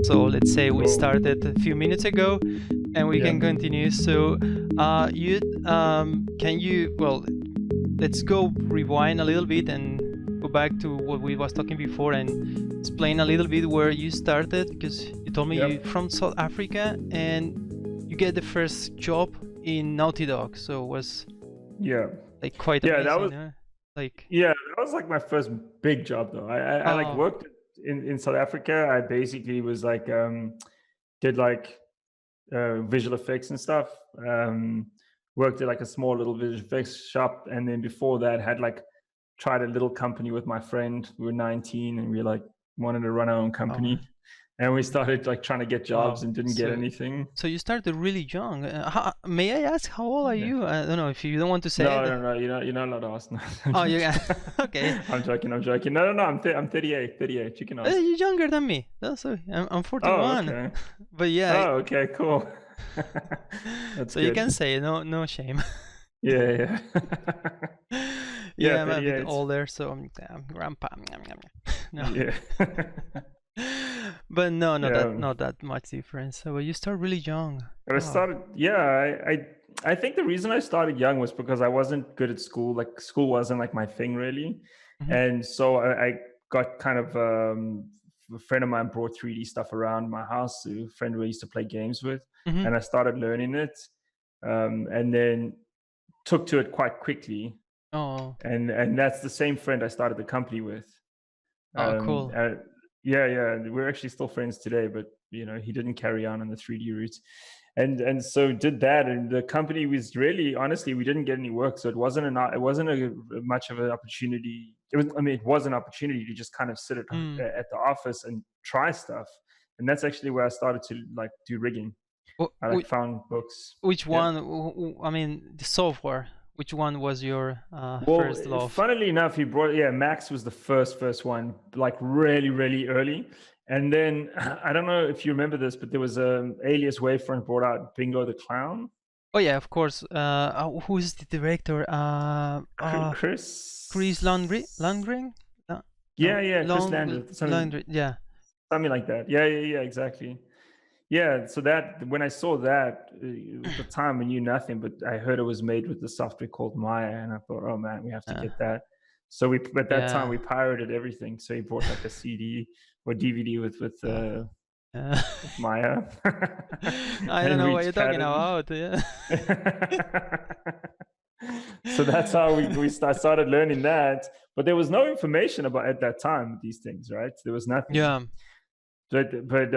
So let's say we Cool. started a few minutes ago, and we Yeah. can continue. So, you can you let's go rewind a little bit and go back to what we was talking before and explain a little bit where you started, because you told me you Yep. from South Africa and you get the first job in Naughty Dog. So it was Yeah. like quite Yeah. That was amazing, huh? Like, like my first big job though. I like oh, worked in South Africa. I basically was like did like visual effects and stuff. Worked at like a small little visual effects shop, and then before that had like tried a little company with my friend. We were 19 and we like wanted to run our own oh, company, and we started like trying to get jobs wow. and didn't get anything. So you started really young. May I ask how old are Yeah. you? I don't know if you don't want to say No, it. no, no. You're not allowed to ask. No, I'm Oh, you joking. okay. I'm joking. I'm joking. No, no, no. I'm 38. 38. You can ask. You're younger than me. That's I'm Oh, 41. okay. But yeah, Oh, okay. Cool. That's so you can good. say no shame. Yeah, yeah. Yeah, Yeah, I'm a bit 38. older, so I'm grandpa. No. Yeah. But no, Yeah. not that much difference. So you start really young. I Oh. started, yeah, I think the reason I started young was because I wasn't good at school. Like school wasn't like my thing really. Mhm. And so I got kind of a friend of mine brought 3D stuff around my house, a friend who I used to play games with, Mhm. and I started learning it. And then took to it quite quickly. Oh. And that's the same friend I started the company with. Oh, Um, cool. uh, yeah, yeah, we're actually still friends today, but he didn't carry on the 3D route, and so did that. And the company was really, honestly, we didn't get any work, so it wasn't a much of an opportunity. It was an opportunity to just kind of sit Mm. at the office and try stuff, and that's actually where I started to like do rigging. I like found books. Which Yeah. one? I mean, the software. Which one was your Well, first love? funnily enough, he brought Max was the first one, like really, really early. And then I don't know if you remember this, but there was Alias Wavefront brought out Bingo the Clown. Oh yeah, of course. Who's the director? Chris Chris. Landry? No, Yeah, yeah, Chris Landis, Landry. Yeah. something like that. Yeah, yeah, yeah, exactly. Yeah, so that when I saw that at the time, I knew nothing, but I heard it was made with the software called Maya, and I thought, oh man, we have to Uh, get that. So we at that time yeah. we pirated everything. So he bought like a CD or DVD Uh, uh, with Maya, I don't and know we what you're talking chatted. about. Yeah. So that's how started learning that. But there was no information about at that time these things, right? There was nothing. Yeah. But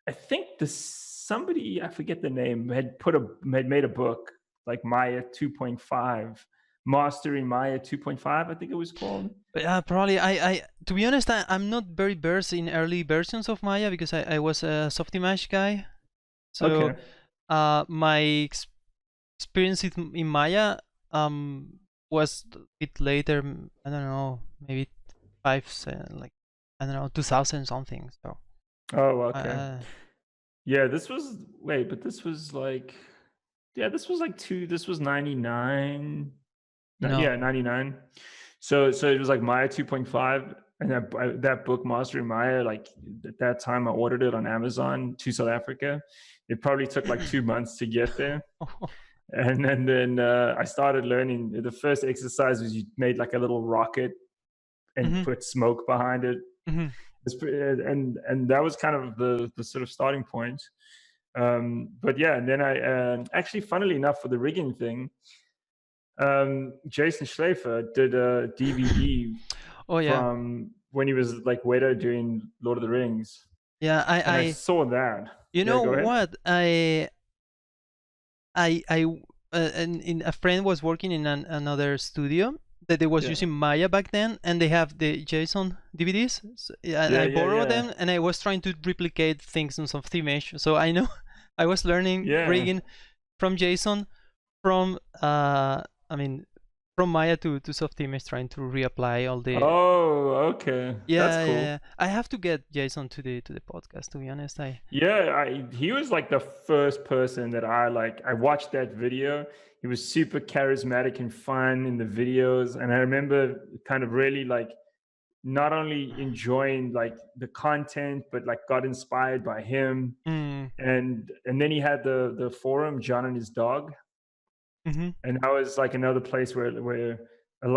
I think somebody, I forget the name, had made a book like Maya 2.5, Mastering Maya 2.5, I think it was called. Yeah, probably. To be honest, I'm not very versed in early versions of Maya because I was a Softimage guy. So Okay. my experience in Maya was a bit later. I don't know, maybe like I don't know, 2000 something. So Oh, okay. uh, Yeah, but this was like, yeah, this was 99. Yeah, no. 99. So it was like Maya 2.5. And that book, Mastering Maya, like at that time, I ordered it on Amazon to South Africa. It probably took like 2 months to get there. And then I started learning. The first exercise was you made like a little rocket and Mhm. put smoke behind it. Mhm. And that was kind of the sort of starting point. But yeah, and then I actually, funnily enough, for the rigging thing, Jason Schleifer did a DVD Oh yeah. from when he was like Wedo doing Lord of the Rings, Yeah, and I saw that. you Yeah, know go ahead. what? I and in a friend was working in another studio that they was Yeah, using Maya back then, and they have the JSON DVDs. So, yeah, and yeah, I yeah, borrowed yeah, them, and I was trying to replicate things on some image. So I know I was learning yeah. rigging from JSON, from I mean, from Maya to Softimage, trying to reapply all the. Oh, okay, that's cool. Yeah. I have to get Jason to the podcast. To be honest, Yeah, he was like the first person that I watched that video. He was super charismatic and fun in the videos, and I remember kind of really like not only enjoying like the content, but like got inspired by him. Mm. And then he had the forum, John and his dog, Mm-hmm. and that was like another place where a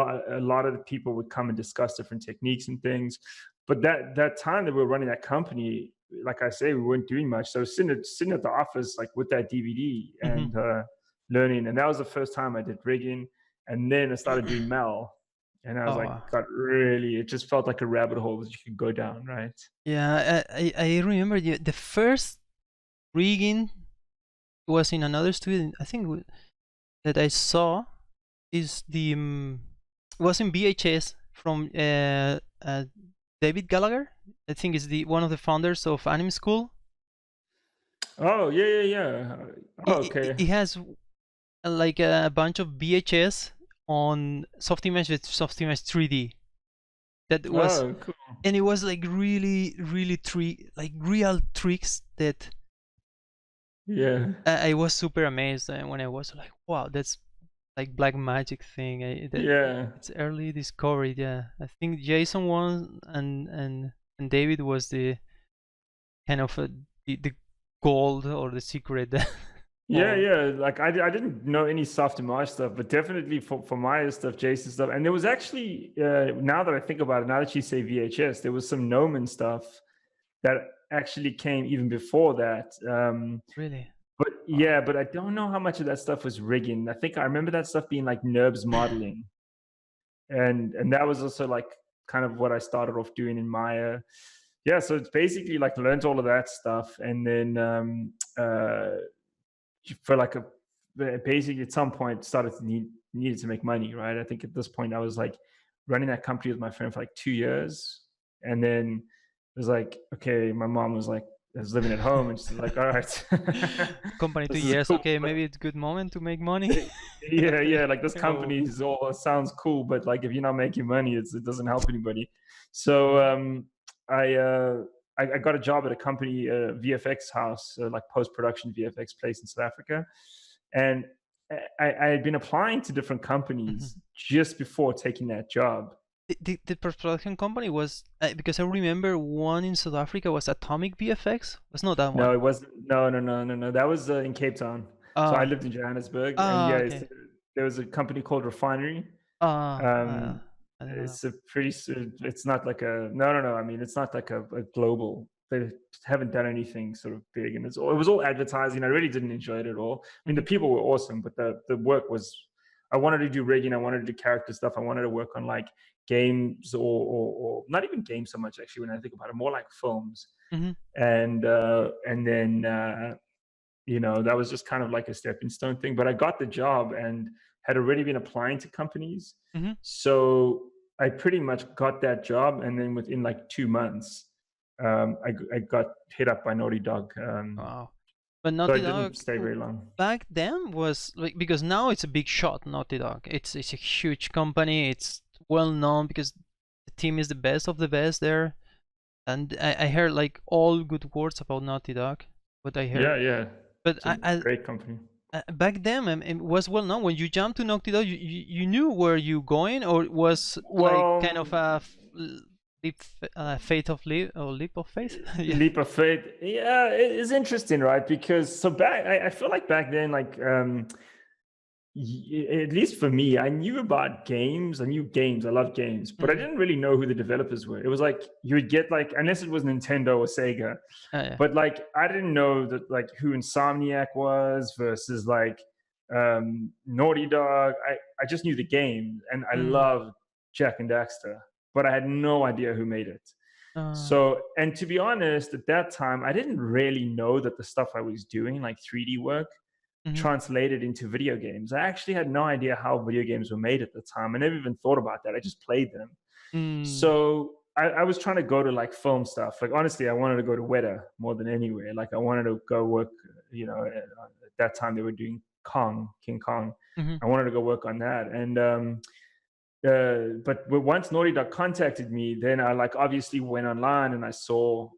lot of the people would come and discuss different techniques and things. But that time that we were running that company, like I say, we weren't doing much. So sitting at the office like with that DVD Mm-hmm. and learning, and that was the first time I did rigging. And then I started doing Mel, and I was like, Oh, got really, it just felt like a rabbit hole that you could go down, right? yeah. I remember the first rigging was in another studio. I think that I saw is the was in VHS from David Gallagher. I think is the one of the founders of Anime School. Oh yeah, yeah, yeah. Oh, okay. He has like a bunch of VHS on Softimage with Softimage 3D. That was, Oh, cool. and it was like really, really like real tricks that Yeah. I was super amazed when I was like, wow, that's like black magic thing. Yeah. It's early discovery. Yeah, I think Jason won and David was the kind of the gold or the secret. Yeah, Oh, yeah. Like I didn't know any soft image stuff, but definitely for my stuff, Jason stuff. And there was actually now that I think about it, now that you say VHS, there was some Noman stuff that actually came even before that. really? But Wow. yeah, but I don't know how much of that stuff was rigging. I think I remember that stuff being like NURBS modeling, and that was also like kind of what I started off doing in Maya. Yeah, so it's basically like learned all of that stuff, and then for like a basically at some point started to needed to make money, right? I think at this point I was like running that company with my friend for like 2 years, and then it was like, okay, my mom was like, I was living at home, and she's like, all right, Company two this is years. cool, Okay, but maybe it's good moment to make money. yeah, After, yeah, like this oh, company is all sounds cool, but like if you're not making money, it doesn't help anybody. So I, uh, I got a job at a company, VFX house, like post production VFX place in South Africa, and I had been applying to different mhm. companies just before taking that job. The production company was because I remember one in South Africa was Atomic VFX. Was not that No, one. it wasn't. No, no, no, no, no. That was in Cape Town. So I Ah, lived in Johannesburg, and ah, yeah, okay. there was a company called Refinery. Ah, Um, I don't know. it's a pretty. It's not like a no, no, no. I mean, it's not like a global. They haven't done anything sort of big, and it was all advertising. I really didn't enjoy it at all. I mean, the Mm-hmm. people were awesome, but the work was. I wanted to do rigging. I wanted to do character stuff. I wanted to work on like games or not even games so much actually. When I think about it, more like films. Mm-hmm. And then that was just kind of like a stepping stone thing. But I got the job and had already been applying to companies, Mm-hmm. so I pretty much got that job, and then within like 2 months, I got hit up by Naughty Dog. Wow. But So I Naughty didn't Dog stay very long. back then was like because now it's a big shot. Naughty Dog. It's a huge company. It's well known because the team is the best of the best there. And I heard like all good words about Naughty Dog. What I heard. Yeah, yeah, But it's a great company. back then it was well known when you jumped to Naughty Dog. You knew where you going, or it was like kind of Well, a leap, fate of leap or leap of faith. Yeah. leap of faith. Yeah, it's interesting, right? Because so back, I feel like back then, like at least for me, I knew about games. I knew games. I love games, but I Mm. didn't really know who the developers were. It was like you would get like, unless it was Nintendo or Sega, Yeah. but like I didn't know that like who Insomniac was versus like Naughty Dog. I just knew the game, and I Mm. loved Jack and Daxter, but I had no idea who made it. Uh, So, and to be honest, at that time, I didn't really know that the stuff I was doing, like 3D work, mhm. translated into video games. I actually had no idea how video games were made at the time. I never even thought about that. I just played them. Mm. So I was trying to go to like film stuff. Like honestly, I wanted to go to Weta more than anywhere. Like I wanted to go work. At that time they were doing King Kong. Mhm. I wanted to go work on that. And but once Naughty Dog contacted me, then I like obviously went online and I saw,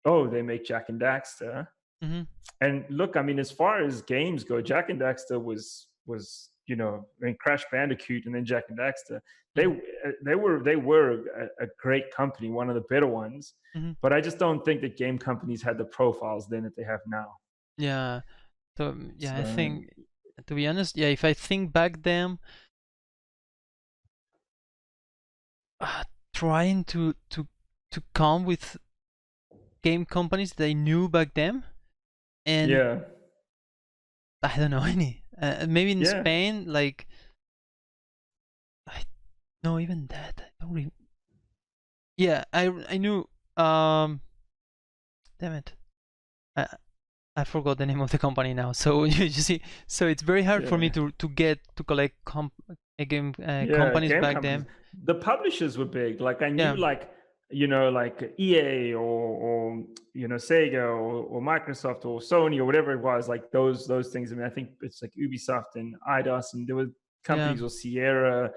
oh, they make Jack and Daxter. Mhm. And look, I mean, as far as games go, Jack and Daxter was you know, I mean, Crash Bandicoot and then Jack and Daxter, Mhm. they were a great company, one of the better ones. Mhm. But I just don't think that game companies had the profiles then that they have now. Yeah. So yeah, I So think, to be honest, yeah, if I think back then, uh, trying to come with game companies that I knew back then, and yeah, I don't know any. Maybe in yeah. Spain, like, I no, even that. I don't yeah, I knew. Damn it. I I forgot the name of the company now. So you see, so it's very hard for me Yeah. to get to collect game Yeah, companies game back companies. then. The publishers were big. Like I knew Yeah, like, you know, like EA or you know, Sega or Microsoft or Sony or whatever it was, like those things. I mean, I think it's like Ubisoft and Eidos, and there were yeah. companies or Sierra,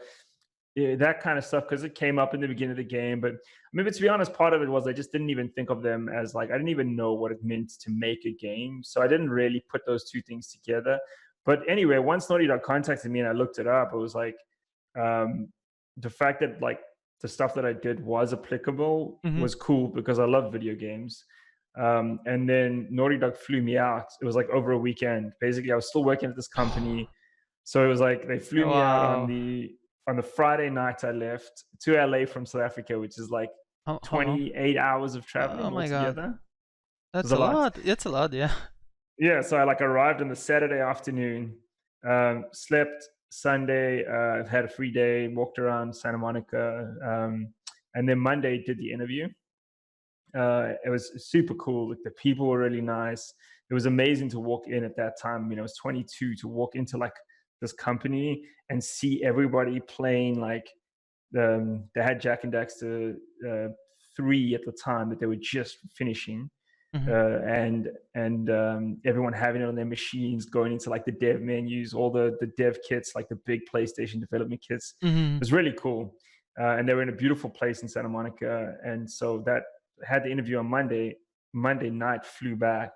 yeah, that kind of stuff, because it came up in the beginning of the game. But I mean, but to be honest, part of it was I just didn't even think of them as like, I didn't even know what it meant to make a game, so I didn't really put those two things together. But anyway, once Naughty Dog contacted me and I looked it up, it was like, um, the fact that like the stuff that I did was applicable Hmm. was cool because I love video games. And then Naughty Dog flew me out. It was like over a weekend. Basically, I was still working at this company, so it was like they flew me out Wow. on the Friday night. I left to LA from South Africa, which is like How long? 28 hours of Oh traveling my God, altogether. It was that's a a lot. lot. That's a lot. Yeah. Yeah, so I like arrived on the Saturday afternoon, slept Sunday, had a free day, walked around Santa Monica, and then Monday did the interview. It was super cool. Like the people were really nice. It was amazing to walk in at that time. You know, I was 22, to walk into like this company and see everybody playing like, they had Jack and Daxter 3 at the time that they were just finishing, Hmm. and everyone having it on their machines, going into like the dev menus, all the dev kits, like the big PlayStation development kits. It Hmm. was really cool, and they were in a beautiful place in Santa Monica. And so that had the interview on Monday. Monday night flew back,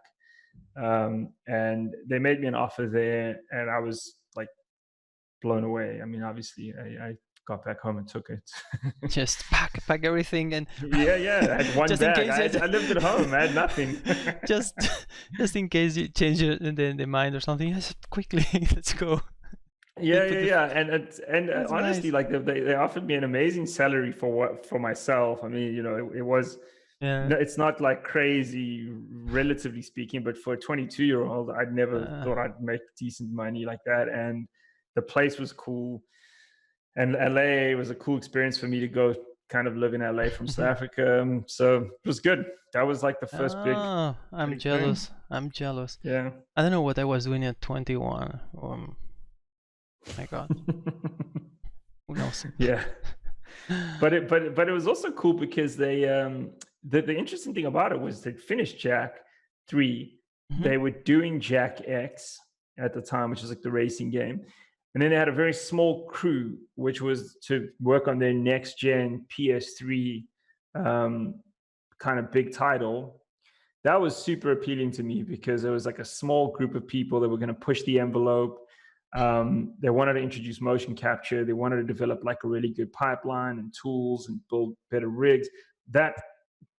and they made me an offer there, and I was like blown away. I mean, obviously, I got back home and took it. Just pack everything and Yeah, yeah. I had one just in bag. case it I lived at home. I had nothing. just just in case you change the mind or something. Yes, quickly, let's go. Yeah, Just put yeah, the. yeah. And That's honestly, nice. like they offered me an amazing salary for myself. I mean, you know, it was, Yeah. no, it's not like crazy, relatively speaking, but for a 22-year-old, I'd never Uh, thought I'd make decent money like that. And the place was cool, and LA was a cool experience for me to go kind of live in LA from South Africa. So it was good. That was like the first oh, I'm big thing. jealous. I'm jealous. Yeah. I don't know what I was doing at 21. My God, who knows? Yeah. But it was also cool because they, the interesting thing about it was they finished Jack 3. Mhm. They were doing Jack X at the time, which was like the racing game. And then they had a very small crew, which was to work on their next gen PS3, kind of big title. That was super appealing to me because it was like a small group of people that were going to push the envelope. They wanted to introduce motion capture. They wanted to develop like a really good pipeline and tools and build better rigs. That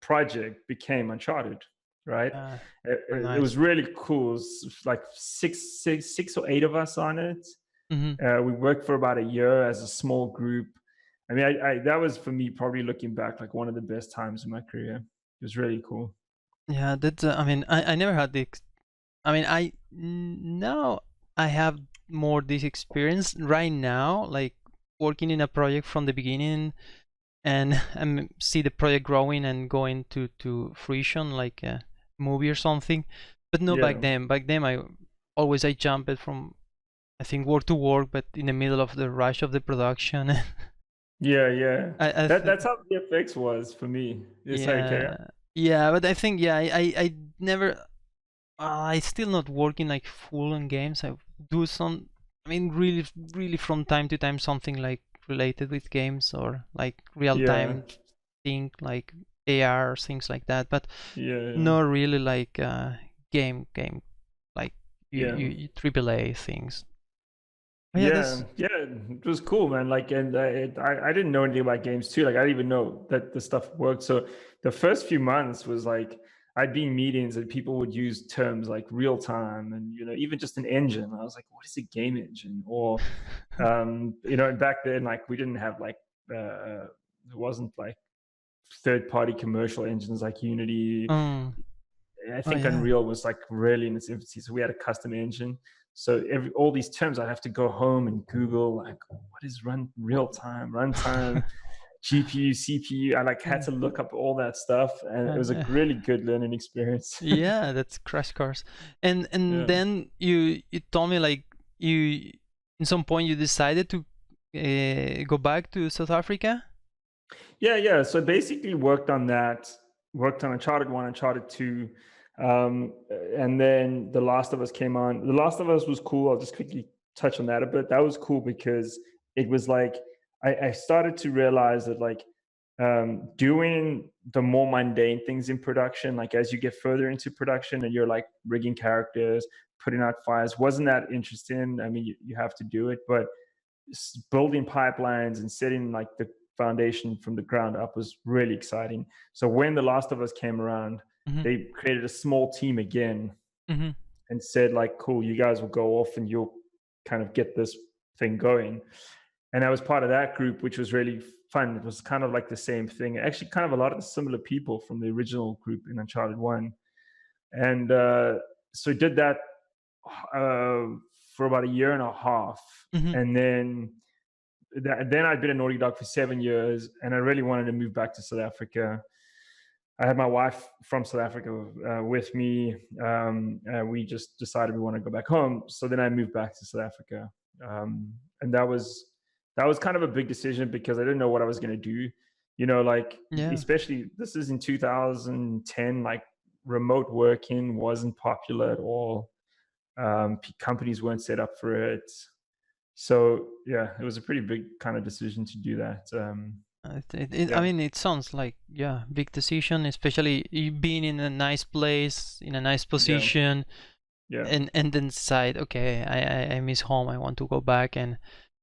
project became Uncharted, right? Uh, It nice. was really cool. It was like six or eight of us on it. Hmm. We worked for about a year as a small group. I mean, that was for me, probably looking back, like one of the best times in my career. It was really cool. Yeah, that's. I mean, I never had the. I mean, now I have more this experience right now, like working in a project from the beginning and see the project growing and going to fruition, like a movie or something. But no, back Yeah. then. Back then, I jumped from, I think, work to work, but in the middle of the rush of the production. Yeah, yeah. I That's how VFX was for me. It's like, Yeah, yeah, but I think, yeah, I never. I still not working like full on games. I do some. I mean, really from time to time something like related with games or like real yeah, time thing like AR or things like that. But yeah, not really like game like yeah, you AAA things. Oh yeah, Yeah, that's yeah, it was cool, man. Like, and I didn't know anything about games too. Like, I didn't even know that the stuff worked. So the first few months was like I'd be in meetings and people would use terms like real time and even just an engine. I was like, what is a game engine? Or back then like we didn't have like it wasn't like third party commercial engines like Unity. um I oh think yeah. Unreal was like really in its infancy, so we had a custom engine. So all these terms, I'd have to go home and Google like, what is real time, runtime, GPU, CPU. I like had to look up all that stuff, and it was a Uh, really good learning experience. yeah, that's crash course. And Yeah. then you told me like you in some point you decided to go back to South Africa. Yeah, yeah. So basically worked on that, worked on Uncharted 1, Uncharted 2. And then The Last of Us came on. The Last of Us was cool. I'll just quickly touch on that a bit. That was cool because it was like I started to realize that like doing the more mundane things in production, like as you get further into production and you're like rigging characters, putting out fires, wasn't that interesting. I mean, you have to do it, but building pipelines and setting like the foundation from the ground up was really exciting. So when The Last of Us came around, Mm-hmm. they created a small team again Mm-hmm. and said like, cool, you guys will go off and you'll kind of get this thing going. And I was part of that group, which was really fun. It was kind of like the same thing, actually kind of a lot of the similar people from the original group in Uncharted 1. And so did that uh, for about a year and a half. Mm-hmm. And then I'd been at Naughty Dog for 7 years, and I really wanted to move back to South Africa. I had my wife from South Africa with me. We just decided we want to go back home. So then I moved back to South Africa, and that was kind of a big decision because I didn't know what I was going to do. Like Yeah. especially this is in 2010. Like remote working wasn't popular at all. Companies weren't set up for it. So yeah, it was a pretty big kind of decision to do that. I Yeah, mean, it sounds like yeah, big decision, especially you being in a nice place, in a nice yeah, position, yeah, and then decide, okay, I miss home, I want to go back. And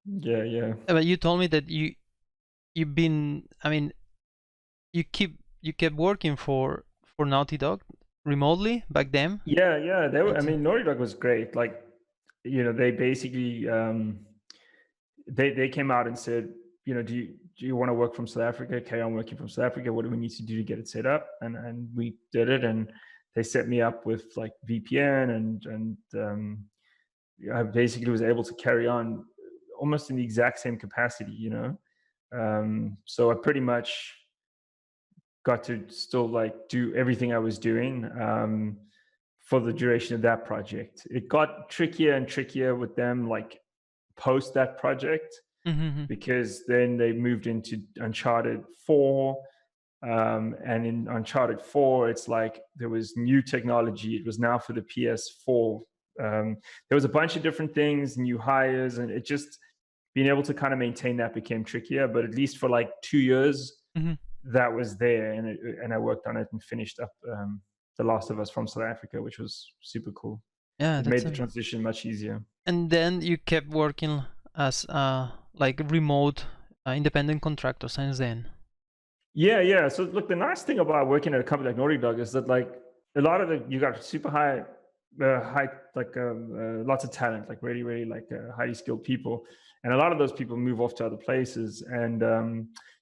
yeah, yeah, but you told me that you've been, I mean, you kept working for Naughty Dog remotely back then. yeah, yeah. I That's mean, Naughty Dog was great. Like, they basically they came out and said, do you want to work from South Africa? Okay, I'm working from South Africa. What do we need to do to get it set up? And we did it, and they set me up with like VPN, and I basically was able to carry on almost in the exact same capacity. So I pretty much got to still like do everything I was doing for the duration of that project. It got trickier and trickier with them, like post that project, mm-hmm. because then they moved into Uncharted 4. And in Uncharted 4, it's like there was new technology. It was now for the PS4. There was a bunch of different things, new hires, and it just being able to kind of maintain that became trickier. But at least for like 2 years, Mm-hmm. that was there, and I worked on it and finished up The Last of Us from South Africa, which was super cool. Yeah, It that's made the transition much easier. and then you kept working as like remote independent contractor since then. Yeah, yeah. So look, the nice thing about working at a company like Naughty Dog is that like a lot of you got super high like lots of talent, like really, really like highly skilled people, and a lot of those people move off to other places, and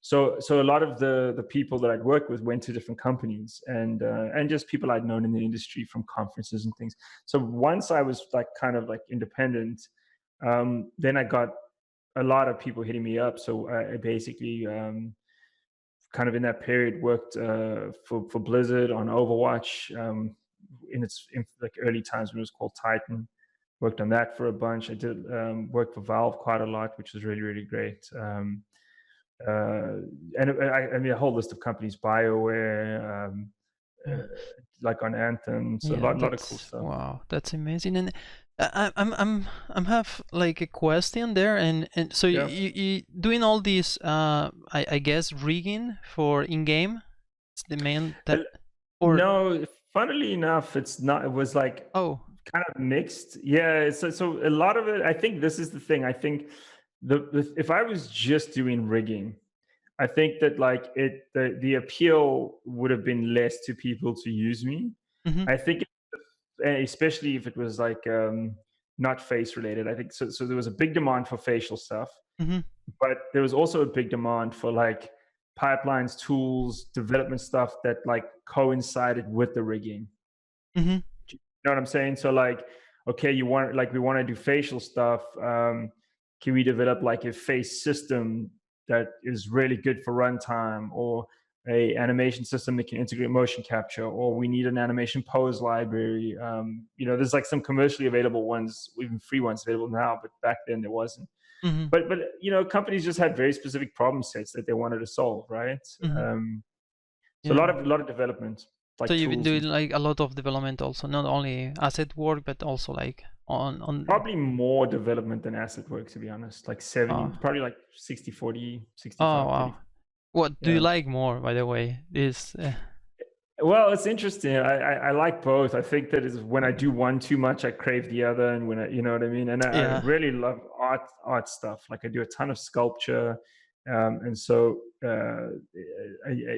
so a lot of the people that I'd worked with went to different companies, and just people I'd known in the industry from conferences and things. So once I was like kind of like independent, then I got a lot of people hitting me up. So I basically kind of in that period worked for Blizzard on Overwatch in like early times when it was called Titan. Worked on that for a bunch. I did work for Valve quite a lot, which was really, really great. And I mean a whole list of companies, BioWare, uh, Yeah. like on Anthem. So a Yeah, lot of cool that's stuff. wow, that's amazing. And I'm have like a question there, and so Yeah. you doing all this I guess rigging for in game. It's the main Uh, that or No, funnily enough, it's not. It was like oh kind of mixed. Yeah, so a lot of it. I think this is the thing. I think if I was just doing rigging, I think that like the appeal would have been less to people to use me. Mm-hmm. I think, especially if it was like not face related. I think so. So there was a big demand for facial stuff, Mm-hmm. but there was also a big demand for like pipelines, tools, development stuff that like coincided with the rigging. Mm-hmm. You know what I'm saying? So like, okay, you want like we want to do facial stuff. Can we develop like a face system that is really good for runtime, or a animation system that can integrate motion capture, or we need an animation pose library. There's like some commercially available ones, even free ones available now, but back then there wasn't. Mm-hmm. But companies just had very specific problem sets that they wanted to solve, right? Mm-hmm. So Yeah. a lot of development, So like you've been tools doing and like a lot of development also, not only asset work, but also like on. probably more development than asset work, to be honest. Like 70, Uh, probably like 60-40, oh 65-30. wow. What do you Yeah. like more, by the way? This. Well, it's interesting. I like both. I think that is when I do one too much, I crave the other, and when you know what I mean. And I Yeah. really love art stuff. Like I do a ton of sculpture, and so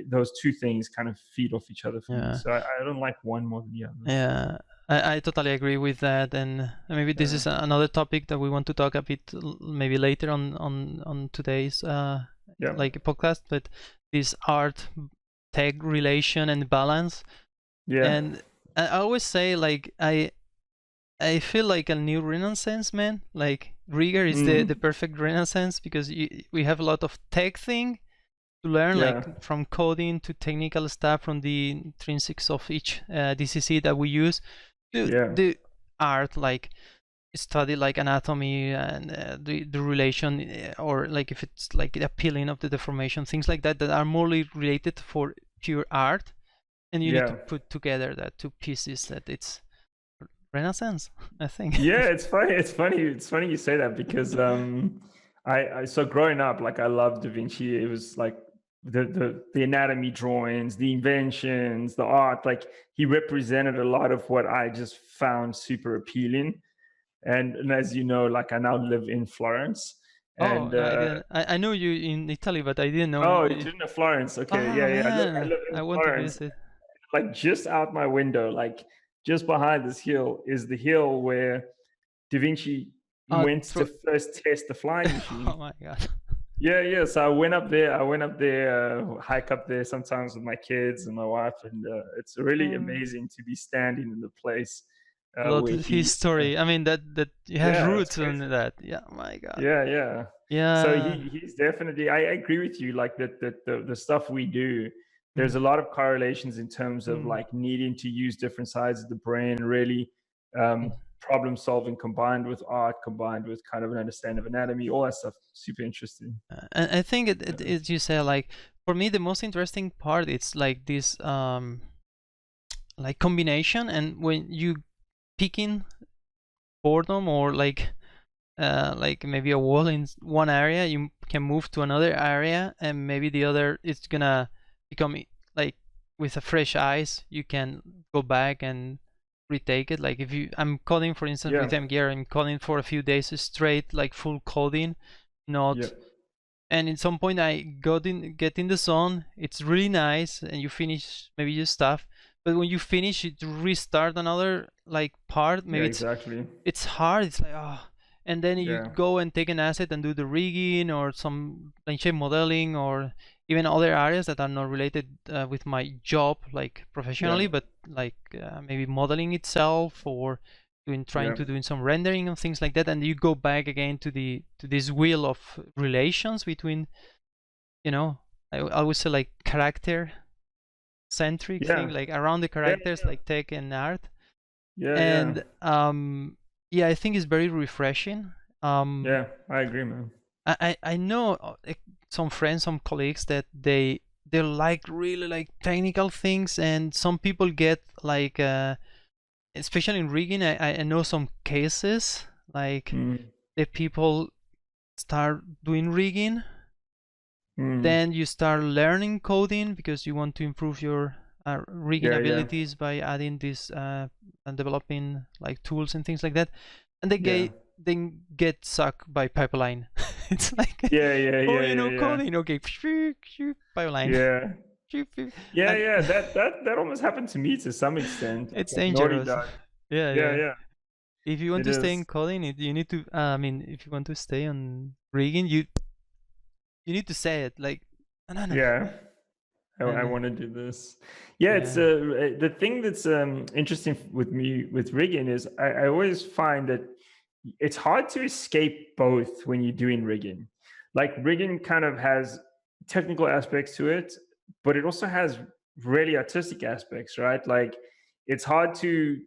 those two things kind of feed off each other for me. Yeah. So I don't like one more than the other. Yeah. I totally agree with that, and maybe this Yeah. is another topic that we want to talk a bit maybe later on today's Yeah. like podcast. But this art tech relation and balance. Yeah. And I always say like I feel like a new renaissance, man. Like rigor is the perfect renaissance, because we have a lot of tech thing to learn, Yeah. like from coding to technical stuff, from the intrinsics of each DCC that we use, to Yeah. the art, like study like anatomy and the relation, or like if it's like the peeling of the deformation, things like that are more related for pure art, and you need to Yeah. put together that two pieces that it's renaissance, I think. Yeah, it's funny. It's funny you say that, because I so growing up, like I loved Da Vinci. It was like the anatomy drawings, the inventions, the art. Like he represented a lot of what I just found super appealing. And as you know, like I now live in Florence, Oh, and no, I didn't. I know you in Italy, but I didn't know oh, you you. didn't know Florence? Okay, Oh yeah. I man, live in I want to Florence. visit. Like just out my window, like just behind this hill is the hill where Da Vinci Oh, went to first test the flying machine. oh my god. Yeah. So I went up there. Hike up there sometimes with my kids and my wife, and it's really amazing to be standing in the place A lot where of he. history. I mean that it has Yeah, it's roots on crazy. that. Yeah, my god. Yeah. So Yeah. he's definitely. I agree with you. Like the stuff we do, there's Mhm. a lot of correlations in terms of Mm. like needing to use different sides of the brain, really Mm. problem solving combined with art, combined with kind of an understanding of anatomy, all that stuff. Super interesting. And I think Yeah. as you say, like for me the most interesting part it's like this like combination, and when you picking boredom, or like maybe a wall in one area, you can move to another area, and maybe the other it's gonna become like with a fresh eyes you can go back and retake it. Like if I'm coding for instance Yeah. with MGR, I'm coding for a few days straight, like full coding, Yeah. not. And at some point I get in the zone, it's really nice, and you finish maybe your stuff, but when you finish it, restart another like part, Yeah. maybe Exactly. it's hard. It's like, oh, and then you Yeah. go and take an asset and do the rigging or some plane shape modeling, or even other areas that are not related with my job, like Yeah. professionally, but like maybe modeling itself, or trying Yeah. to doing some rendering and things like that. And you go back again to this wheel of relations between, I would say like character centric thing, Yeah. like around the Yeah. characters, like tech and art. Yeah. And yeah, I think it's very refreshing. Yeah. I agree, man. I know some friends, some colleagues that they like really like technical things, and some people get like especially in rigging, I know some cases like Mm. the people start doing rigging, Mm. then you start learning coding because you want to improve your rigging Yeah, yeah, abilities by adding this and developing like tools and things like that, and they yeah, get sucked by pipeline. It's like, yeah, yeah, oh, yeah, you know, yeah, coding, okay, pipeline. yeah, yeah, And yeah. That almost happened to me to some extent. it's Like Naughty dangerous. Dog. Yeah, Yeah, yeah. yeah, If you want it to stay in is. coding, you need to. I mean, if you want to stay on rigging, you need to say it like, no, no, no, no. Yeah. I And want to do this. Yeah, it's yeah, the thing that's interesting with me with rigging is I always find that it's hard to escape both when you're doing rigging. Like rigging kind of has technical aspects to it, but it also has really artistic aspects, right? Like it's hard to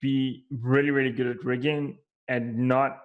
be really good at rigging and not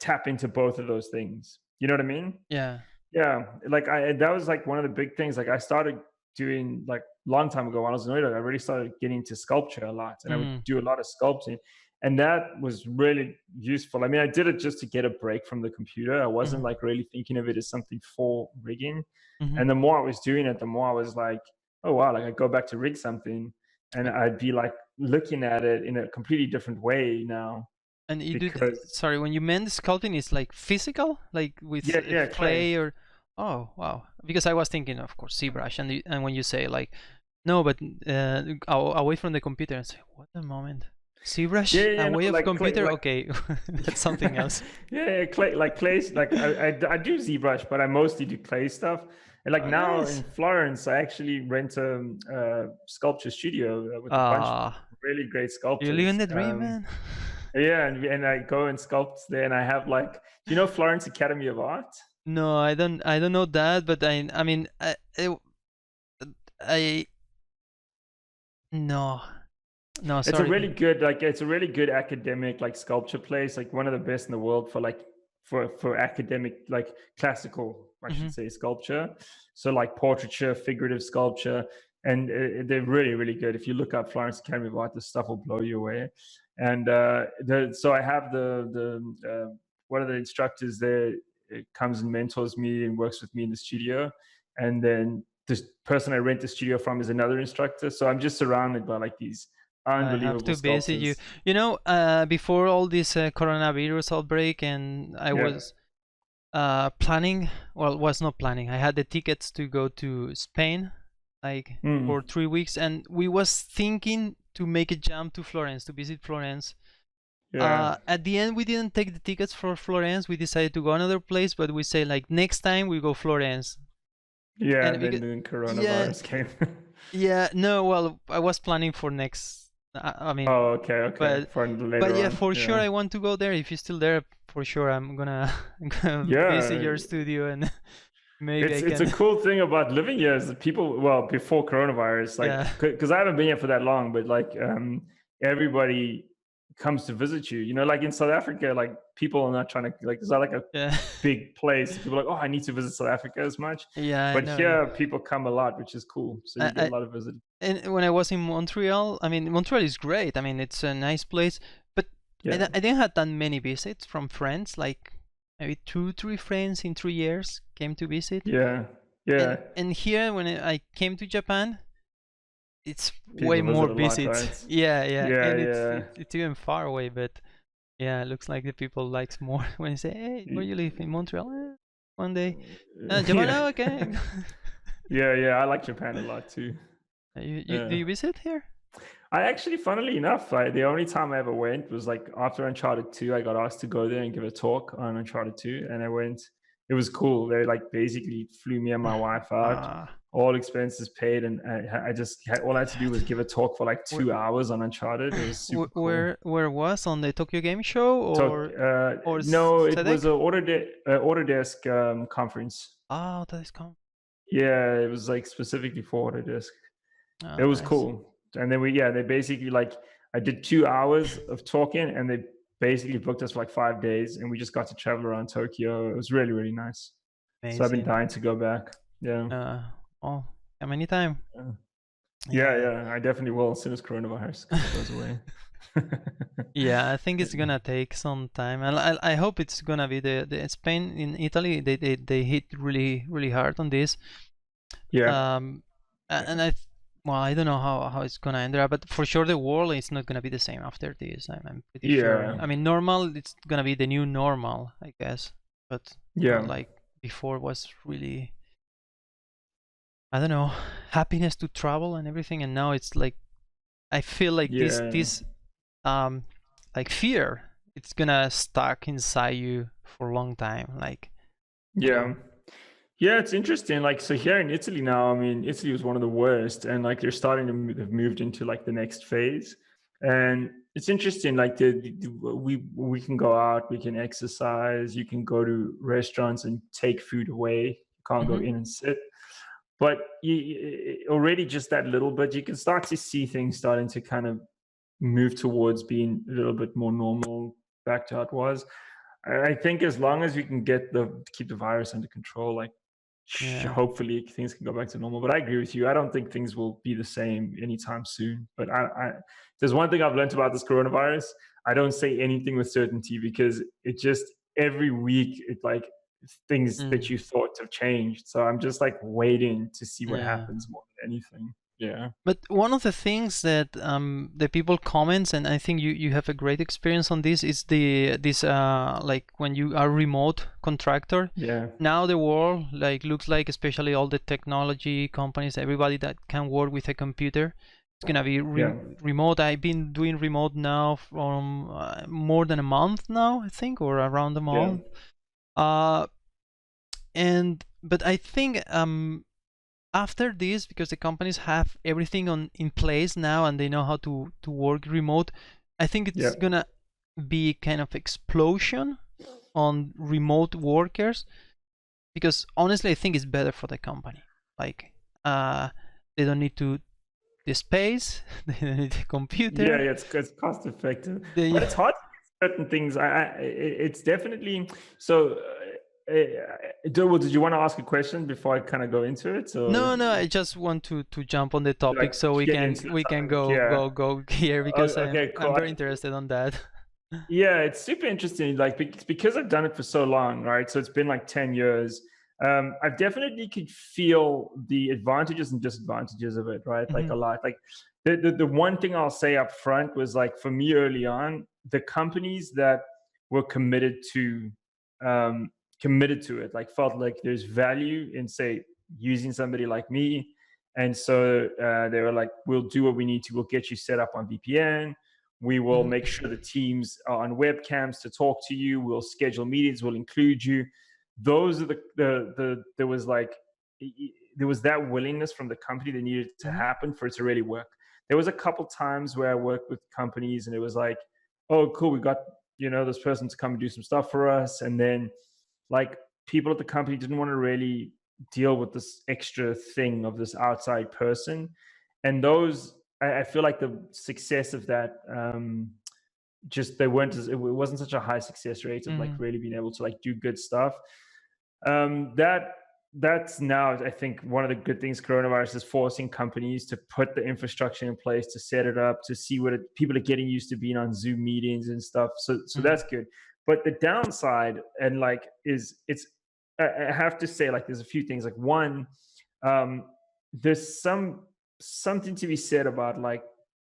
tap into both of those things. You know what I mean? yeah. Yeah, like I that was like one of the big things. Like I started doing like long time ago when I was in Noida, I really started getting into sculpture a lot, and I would Mm. do a lot of sculpting, and that was really useful. I mean, I did it just to get a break from the computer. I wasn't Mm-hmm. like really thinking of it as something for rigging. Mm-hmm. And the more I was doing it, the more I was like, oh wow, like I go back to rig something, and I'd be like looking at it in a completely different way now And you do, because sorry, when you meant sculpting, it's like physical, like with yeah, yeah, clay. clay or, oh, wow. Because I was thinking, of course, ZBrush, and when you say like, no, but away from the computer, I say, what a moment. Yeah, ZBrush, yeah, no, away of like clay, computer, like okay, that's something else. yeah, yeah, clay, like clays. Like I do ZBrush, but I mostly do clay stuff. And like Oh, now in nice. Florence, I actually rent a sculpture studio with a bunch of Ah, really great you live in sculptors. the dream, man. Yeah, and I go and sculpt there, and I have like, do you know Florence Academy of Art? No, I don't know that, but I mean, I no, no, It's a sorry. really good, like it's a really good academic like sculpture place, like one of the best in the world for like for academic like classical, I Mm-hmm. should say, sculpture. So like portraiture, figurative sculpture, and they're really good. If you look up Florence Academy of Art, this stuff will blow you away. And so I have the one of the instructors there. It comes and mentors me and works with me in the studio, and then this person I rent the studio from is another instructor. So I'm just surrounded by like these I have unbelievable to visit you. sculptors. You know, before all this coronavirus outbreak, and I Yeah. was planning, well, was not planning. I had the tickets to go to Spain, like Mm. for 3 weeks, and we was thinking to make a jump to Florence to visit Florence. Yeah. At the end, we didn't take the tickets for Florence. We decided to go another place, but we say like next time we go Florence, Yeah. and And because then yeah, coronavirus came. yeah, no, well, I was planning for next. I mean, Oh, okay. Okay. but For later yeah, on. for sure, Yeah. I want to go there. If you're still there, for sure, I'm gonna, I'm gonna visit Yeah. your studio, and maybe I It's a can. cool thing about living here is that people, well, before coronavirus, like, Yeah, because I haven't been here for that long, but like everybody comes to visit you. You know, like in South Africa, like people are not trying to like, it's not like a yeah, big place. People are like, oh, I need to visit South Africa as much. yeah. I But know. Yeah. here, people come a lot, which is cool. So you get a I lot of visitors. and when I was in Montreal, I mean, Montreal is great. I mean, it's a nice place, but Yeah. I didn't have that many visits from friends. Like maybe 2, 3 friends in 3 years came to visit. Yeah. Yeah. And here, when I came to Japan, it's way People more visit a lot, visits. right? Yeah, yeah, Yeah. and Yeah. it's even far away, but yeah, it looks like the people likes more when you say, "Hey, where you live in Montreal?" One day, Japan. Yeah. Oh, okay. Yeah. Yeah. I like Japan a lot too. You do Yeah. you visit here? I actually, funnily enough, the only time I ever went was like after Uncharted 2. I got asked to go there and give a talk on Uncharted 2, and I went. It was cool. They like basically flew me and my wife out, Ah, all expenses paid, and I just had, all I had to do was give a talk for like where 2 hours on Uncharted. It was super cool. where was on the Tokyo Game Show So or no, it was SEDEC? a Autodesk conference. Oh, that is come. Yeah, it was like specifically for Autodesk. Oh, It was nice. cool. And then they basically like I did 2 hours of talking, and they basically booked us for like 5 days, and we just got to travel around Tokyo. It was really nice. So I've been Amazing. dying to go back. Yeah. Oh, how many time? Yeah. Yeah, Yeah. yeah. I definitely will as soon as coronavirus goes away. Yeah, I think it's gonna take some time, and I hope it's gonna be the Spain in Italy. They hit really hard on this. Yeah. Um, and I well, I don't know how it's gonna end up, but for sure the world is not gonna be the same after this. I'm pretty sure. Yeah, I mean, normal, it's gonna be the new normal, I guess. But not yeah, like before was really, I don't know, happiness to travel and everything, and now it's like I feel like this yeah, this like fear, it's gonna stuck inside you for a long time. Like, I don't yeah. know. Yeah, it's interesting. Like, so here in Italy now, I mean, Italy was one of the worst, and like they're starting to have moved into like the next phase. And it's interesting. Like, we can go out, we can exercise, you can go to restaurants and take food away. You can't go Hmm. in and sit. But already just that little bit, you can start to see things starting to kind of move towards being a little bit more normal, back to how it was. I think as long as we can keep the virus under control, like Yeah. hopefully things can go back to normal. But I agree with you. I don't think things will be the same anytime soon. But there's one thing I've learned about this coronavirus. I don't say anything with certainty because it just every week it like things that Mm. you thought have changed. So I'm just like waiting to see what Yeah. happens more than anything. Yeah. But one of the things that the people comments, and I think you have a great experience on this, is this like when you are remote contractor. Yeah. Now the world like looks like, especially all the technology companies, everybody that can work with a computer, it's gonna be Yeah. remote. I've been doing remote now from more than a month now, I think, or around a Yeah. month. Uh, and but I think after this, because the companies have everything on in place now and they know how to work remote, I think Yeah. it's gonna be kind of explosion on remote workers, because honestly I think it's better for the company. Like, uh they don't need to the space, they don't need the Yeah, computer, yeah, it's cost effective, they but it's hard to get certain things. It's definitely so. Did you want to ask a question before I kind of go into it, or no, I just want to jump on the topic like so we get can into the we can topic? go Yeah. go go here, because Okay. I'm Cool. very interested on that. Yeah, it's super interesting. Like because I've done it for so long, right? So it's been like 10 years. I definitely could feel the advantages and disadvantages of it, right? Like a Hmm. lot. Like the one thing I'll say up front was like for me early on, the companies that were um, committed to it, like felt like there's value in say using somebody like me, and so they were like, "We'll do what we need to. We'll get you set up on VPN. We will make Hmm. sure the teams are on webcams to talk to you. We'll schedule meetings. We'll include you." Those are there was like there was that willingness from the company that needed to Hmm. happen for it to really work. There was a couple times where I worked with companies and it was like, "Oh, cool, we got this person to come and do some stuff for us," and then like people at the company didn't want to really deal with this extra thing of this outside person, and those I feel like the success of that just they weren't as it wasn't such a high success rate of like Hmm. really being able to like do good stuff. That's now I think one of the good things coronavirus is forcing companies to put the infrastructure in place to set it up to see people are getting used to being on Zoom meetings and stuff. So Hmm. that's good. But the downside and like is it's I have to say like there's a few things like one, um, there's something to be said about like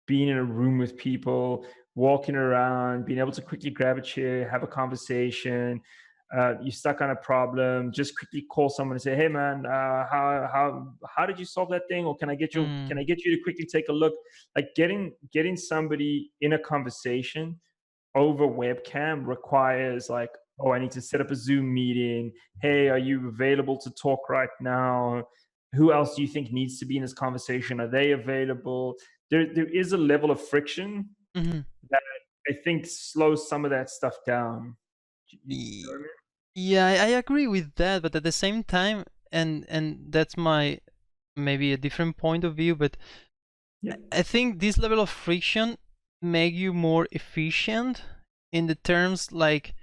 being in a room with people, walking around, being able to quickly grab a chair, have a conversation. You're stuck on a problem, just quickly call someone and say, "Hey, man, how did you solve that thing? Or can Hmm. I get you to quickly take a look?" Like getting somebody in a conversation over webcam requires like, "Oh, I need to set up a Zoom meeting. Hey, are you available to talk right now? Who else do you think needs to be in this conversation? Are they available?" There is a level of friction Hmm. that I think slows some of that stuff down. You know what I mean? Yeah, I agree with that, but at the same time, and that's my maybe a different point of view, but Yeah, I think this level of friction make you more efficient in the terms like,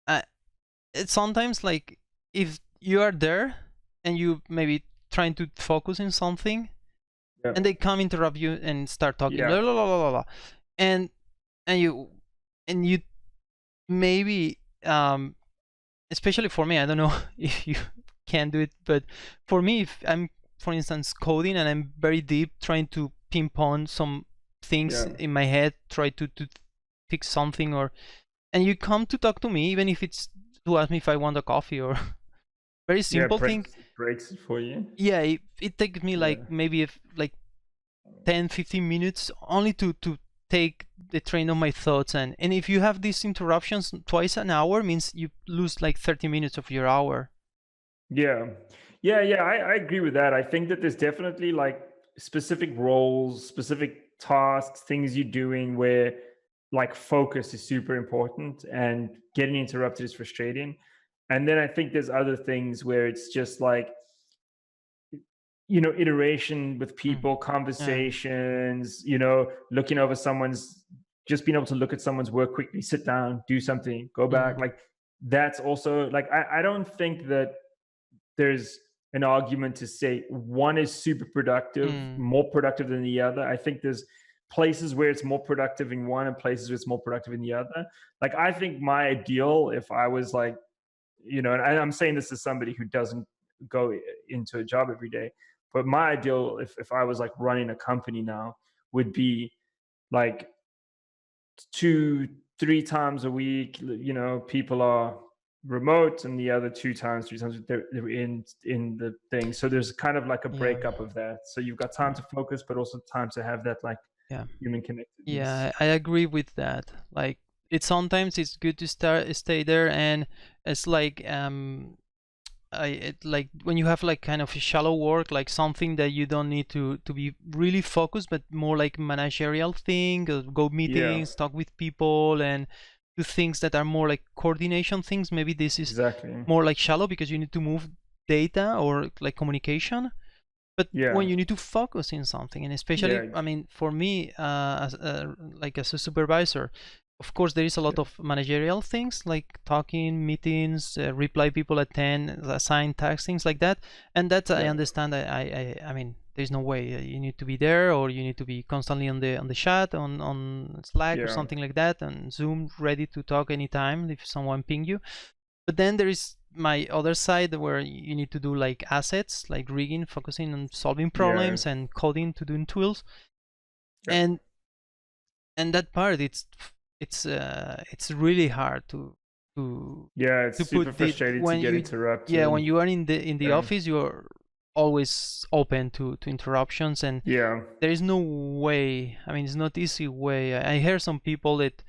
uh, it's sometimes like if you are there and you maybe trying to focus in something yeah, and they come interrupt you and start talking yeah, blah blah blah blah blah, and and you and you maybe especially for me, I don't know if you can do it, but for me, if I'm for instance, coding, and I'm very deep trying to pinpoint some things Yeah. in my head, try to fix something, or and you come to talk to me, even if it's to ask me if I want a coffee or very Yeah, simple thing. breaks it for you. Yeah, it takes me like Yeah. maybe if like 10-15 minutes only to take the train of my thoughts, and if you have these interruptions twice an hour means you lose like 30 minutes of your hour. Yeah. I agree with that. I think that there's definitely like specific roles, specific tasks, things you're doing where like focus is super important and getting interrupted is frustrating. And then I think there's other things where it's just like, iteration with Mm. people, Yeah. conversations, looking over someone's, just being able to look at someone's work quickly, sit down, do something, go back. Mm. Like that's also like, I don't think that there's an argument to say one is super productive, Mm. more productive than the other. I think there's places where it's more productive in one and places where it's more productive in the other. Like I think my ideal, if I was like, and I'm saying this as somebody who doesn't go into a job every day, but my ideal, if I was like running a company now, would be like 2-3 times a week, people are remote, and the other 2 times 3 times they're in the thing. So there's kind of like a Yeah. breakup of that, so you've got time to focus but also time to have that like Yeah. human connectedness. Yeah, I agree with that. Like it's good to stay there, and it's like like when you have like kind of a shallow work, like something that you don't need to be really focused, but more like managerial thing, go Yeah, meetings, talk with people, and do things that are more like coordination things. Maybe this is exactly. more like shallow because you need to move data or like communication. But Yeah, when you need to focus in something, and especially, yeah, I mean, for me, like as a supervisor, of course, there is a lot of managerial things like talking, meetings, reply people attend, assign tasks, things like that. And that I yeah, understand. I mean, there's no way you need to be there, or you need to be constantly on the chat, on Slack or yeah, something like that, and Zoom, ready to talk anytime if someone ping you. But then there is my other side where you need to do like assets, like rigging, focusing on solving yeah, problems and coding to doing tools. yeah. And that part, it's really hard to Yeah, it's to super put the frustrating to when get you yeah, interrupted. when you are in the Yeah, office, you're always open to interruptions, and yeah. there is no way, I mean, it's not easy way. I hear some people that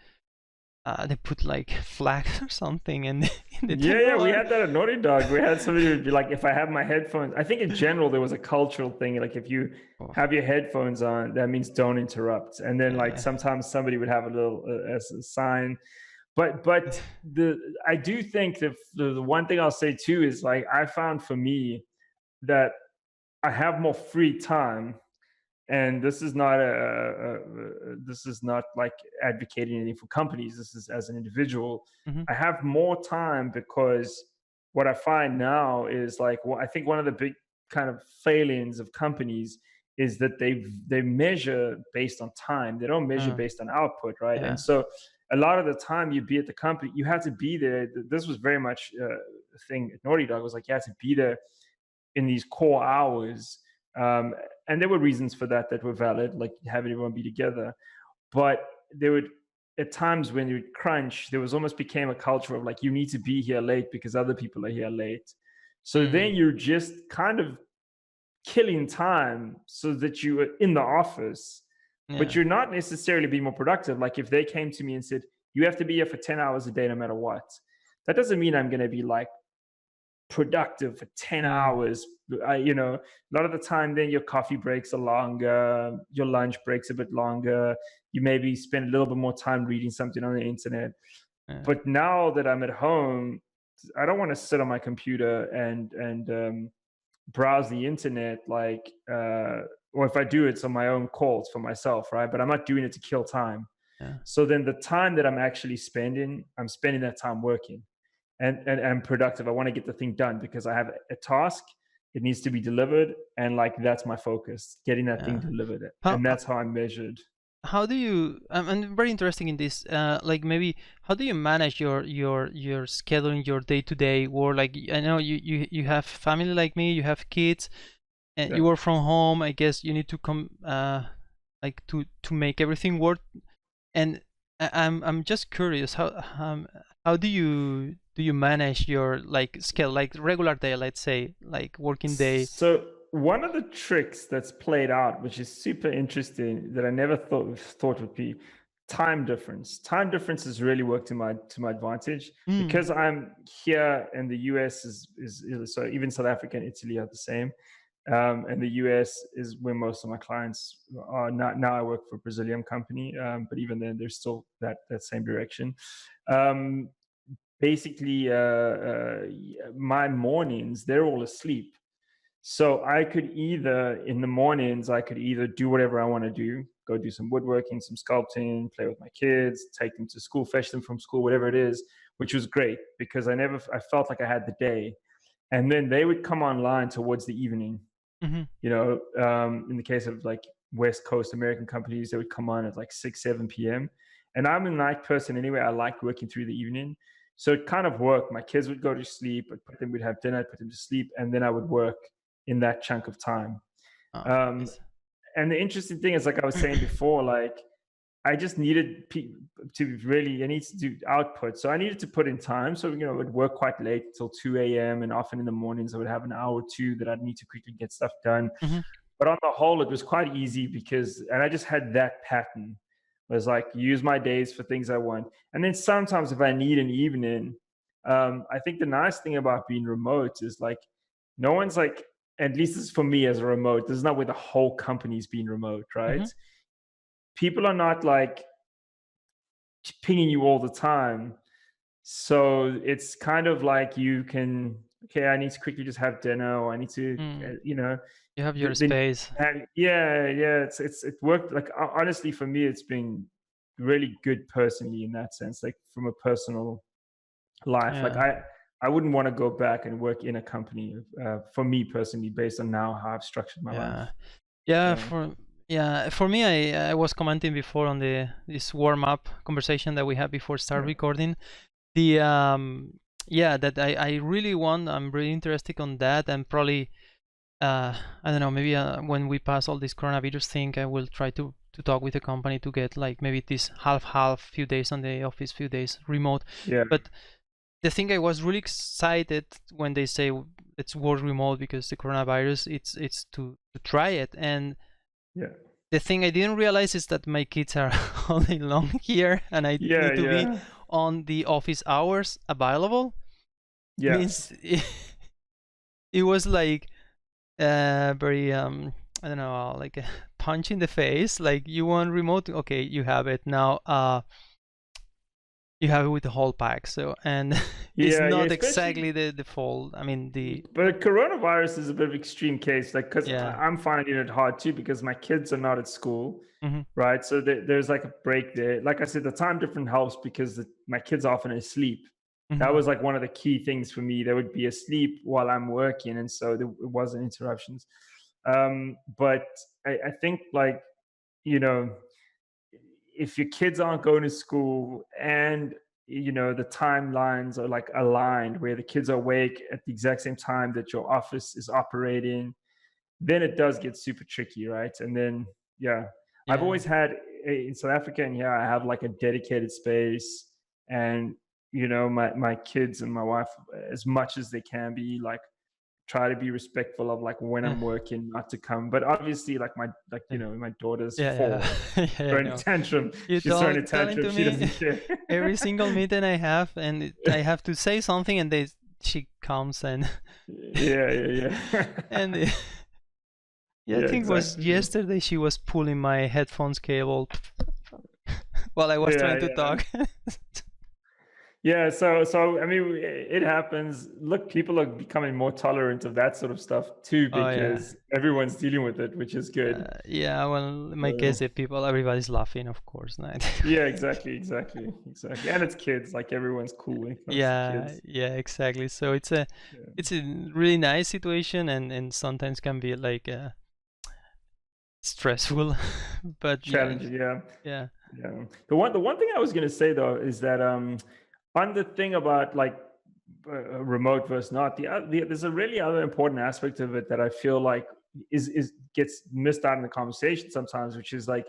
they put like flags or something, and they tell you, Yeah, we "Oh, had that at Naughty Dog. We had somebody who'd be like, if I have my headphones, I think in general there was a cultural thing. Like if you oh, have your headphones on, that means don't interrupt. And then like yeah, sometimes somebody would have a little as a sign. But the I do think that the one thing I'll say too is like I found for me that I have more free time, and this is not like advocating anything for companies, this is as an individual. hmm, I have more time because what I find now is like, well, I think one of the big kind of failings of companies is that they measure based on time, they don't measure uh, based on output, right? yeah, And so a lot of the time you'd be at the company, you had to be there. This was very much a thing at Naughty Dog, was like you had to be there in these core hours. And there were reasons for that that were valid, like having everyone be together. But there would, at times when you would crunch, there was almost became a culture of like, you need to be here late because other people are here late. So mm, then you're just kind of killing time so that you are in the office, but yeah, you're not necessarily being more productive. Like if they came to me and said, you have to be here for 10 hours a day no matter what, that doesn't mean I'm going to be like productive for 10 yeah, hours. A lot of the time, then your coffee breaks are longer, your lunch breaks a bit longer. You maybe spend a little bit more time reading something on the internet. yeah, But now that I'm at home, I don't want to sit on my computer and browse the internet or if I do, it's on my own calls for myself, right? But I'm not doing it to kill time. yeah, So then the time that I'm actually spending, I'm spending that time working and productive. I want to get the thing done because I have a task. It needs to be delivered, and like that's my focus, getting that thing yeah. delivered, How and that's how I'm measured. how do you? I'm very interested in this. Like maybe how do you manage your scheduling, your day to day work? Like I know you have family like me, you have kids. and Yeah. you work from home. I guess you need to come like to make everything work. And I'm just curious, how do you manage your like scale, like regular day, let's say, like working day? So one of the tricks that's played out, which is super interesting, that I never thought would be time difference. Time difference has really worked to my advantage Mm, because I'm here and the US is so even South Africa and Italy are the same. And the US is where most of my clients are. Now I work for a Brazilian company, but even then, there's still that same direction. Um, Basically, my mornings they're all asleep, so I could either in the mornings I could either do whatever I want to do, go do some woodworking, some sculpting, play with my kids, take them to school, fetch them from school, whatever it is, which was great because I felt like I had the day, and then they would come online towards the evening. hmm. In the case of like West Coast American companies, they would come on at like 6, 7 p.m. And I'm a night person anyway. I like working through the evening. So it kind of worked. My kids would go to sleep, we'd have dinner, I'd put them to sleep, and then I would work in that chunk of time. Oh, Um, nice. and the interesting thing is, like I was saying before, like I just needed I need to do output. So I needed to put in time. So, it would work quite late till 2 a.m. And often in the mornings, I would have an hour or two that I'd need to quickly get stuff done. Hmm. But on the whole, it was quite easy and I just had that pattern. It was like use my days for things I want. And then sometimes if I need an evening, I think the nice thing about being remote is like no one's like, at least this is for me as a remote, this is not where the whole company's being remote, Hmm. right? People are not like pinging you all the time. So it's kind of like you can, okay, I need to quickly just have dinner, or I need to, Mm, you know, you have your then space. yeah, it worked. Like honestly, for me, it's been really good personally in that sense, like from a personal life. Like Yeah, I wouldn't want to go back and work in a company for me personally, based on now how I've structured my life. yeah. Yeah, Yeah, for me, I was commenting before on this warm up conversation that we had before start yeah, recording. The yeah, that I really want. I'm really interested on that, and probably I don't know, maybe when we pass all this coronavirus thing, I will try to talk with the company to get like maybe this half few days on the office, few days remote. yeah, But the thing, I was really excited when they say it's work remote because the coronavirus. It's to try it. And yeah, the thing I didn't realize is that my kids are all day long here, and I yeah, need to be yeah, on the office hours available. Means yes, it was like very I don't know, like a punch in the face. Like, you want remote, okay, you have it now. You have it with the whole pack. So, and it's yeah, not especially. exactly the default. I mean, the But coronavirus is a bit of extreme case, like because yeah. I'm finding it hard too because my kids are not at school, Hmm. right? So there's like a break there. Like I said, the time difference helps because my kids are often asleep. That Hmm. was like one of the key things for me. They would be asleep while I'm working, and so there wasn't interruptions. But I think like you know if your kids aren't going to school and the timelines are like aligned where the kids are awake at the exact same time that your office is operating, then it does get super tricky, right? And then yeah, I've Yeah. always had in South Africa, and yeah, I have like a dedicated space, and my kids and my wife, as much as they can be, like try to be respectful of like when Yeah. I'm working, not to come. But obviously, like my daughter's Yeah. 4, Yeah. Yeah, I throwing a know. tantrum. You She's throwing a telling tantrum. to She me doesn't care. every single meeting I have, and I have to say something, and she comes and Yeah, yeah, yeah. and yeah, I Yeah, think it was exactly. yesterday she was pulling my headphones cable while I was Yeah, trying to yeah. talk. Yeah, so I mean, it happens. Look, people are becoming more tolerant of that sort of stuff too Oh yeah. because everyone's dealing with it, which is good. Yeah, well, in my case, So, the people, everybody's laughing, of course. Right? yeah, exactly. And it's kids. Like everyone's cool when it comes to Yeah, kids. yeah, exactly. So Yeah. it's a really nice situation, and sometimes can be like stressful, but yeah, Challenging. Yeah. yeah. Yeah. The one thing I was gonna say though is that on the thing about like remote versus not, there's a really other important aspect of it that I feel like is gets missed out in the conversation sometimes, which is like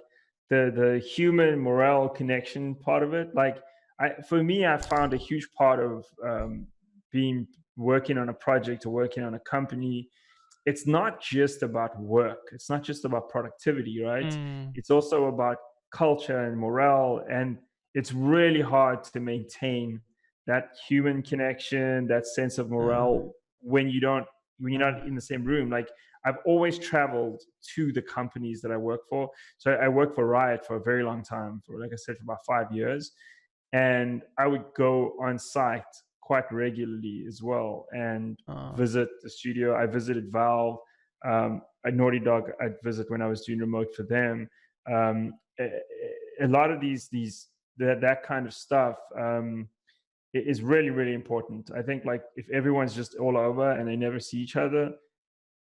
the human morale connection part of it. Like for me, I found a huge part of being working on a project or working on a company. It's not just about work. It's not just about productivity, right? Mm, It's also about culture and morale. And it's really hard to maintain that human connection, that sense of uh, morale when when you're uh, not in the same room. Like I've always traveled to the companies that I work for. So I worked for Riot for a very long time, for like I said, for about 5 years. And I would go on site quite regularly as well and uh, visit the studio. I visited Valve, at Naughty Dog. I'd visit when I was doing remote for them. A lot of that kind of stuff is really really important. I think like if everyone's just all over and they never see each other,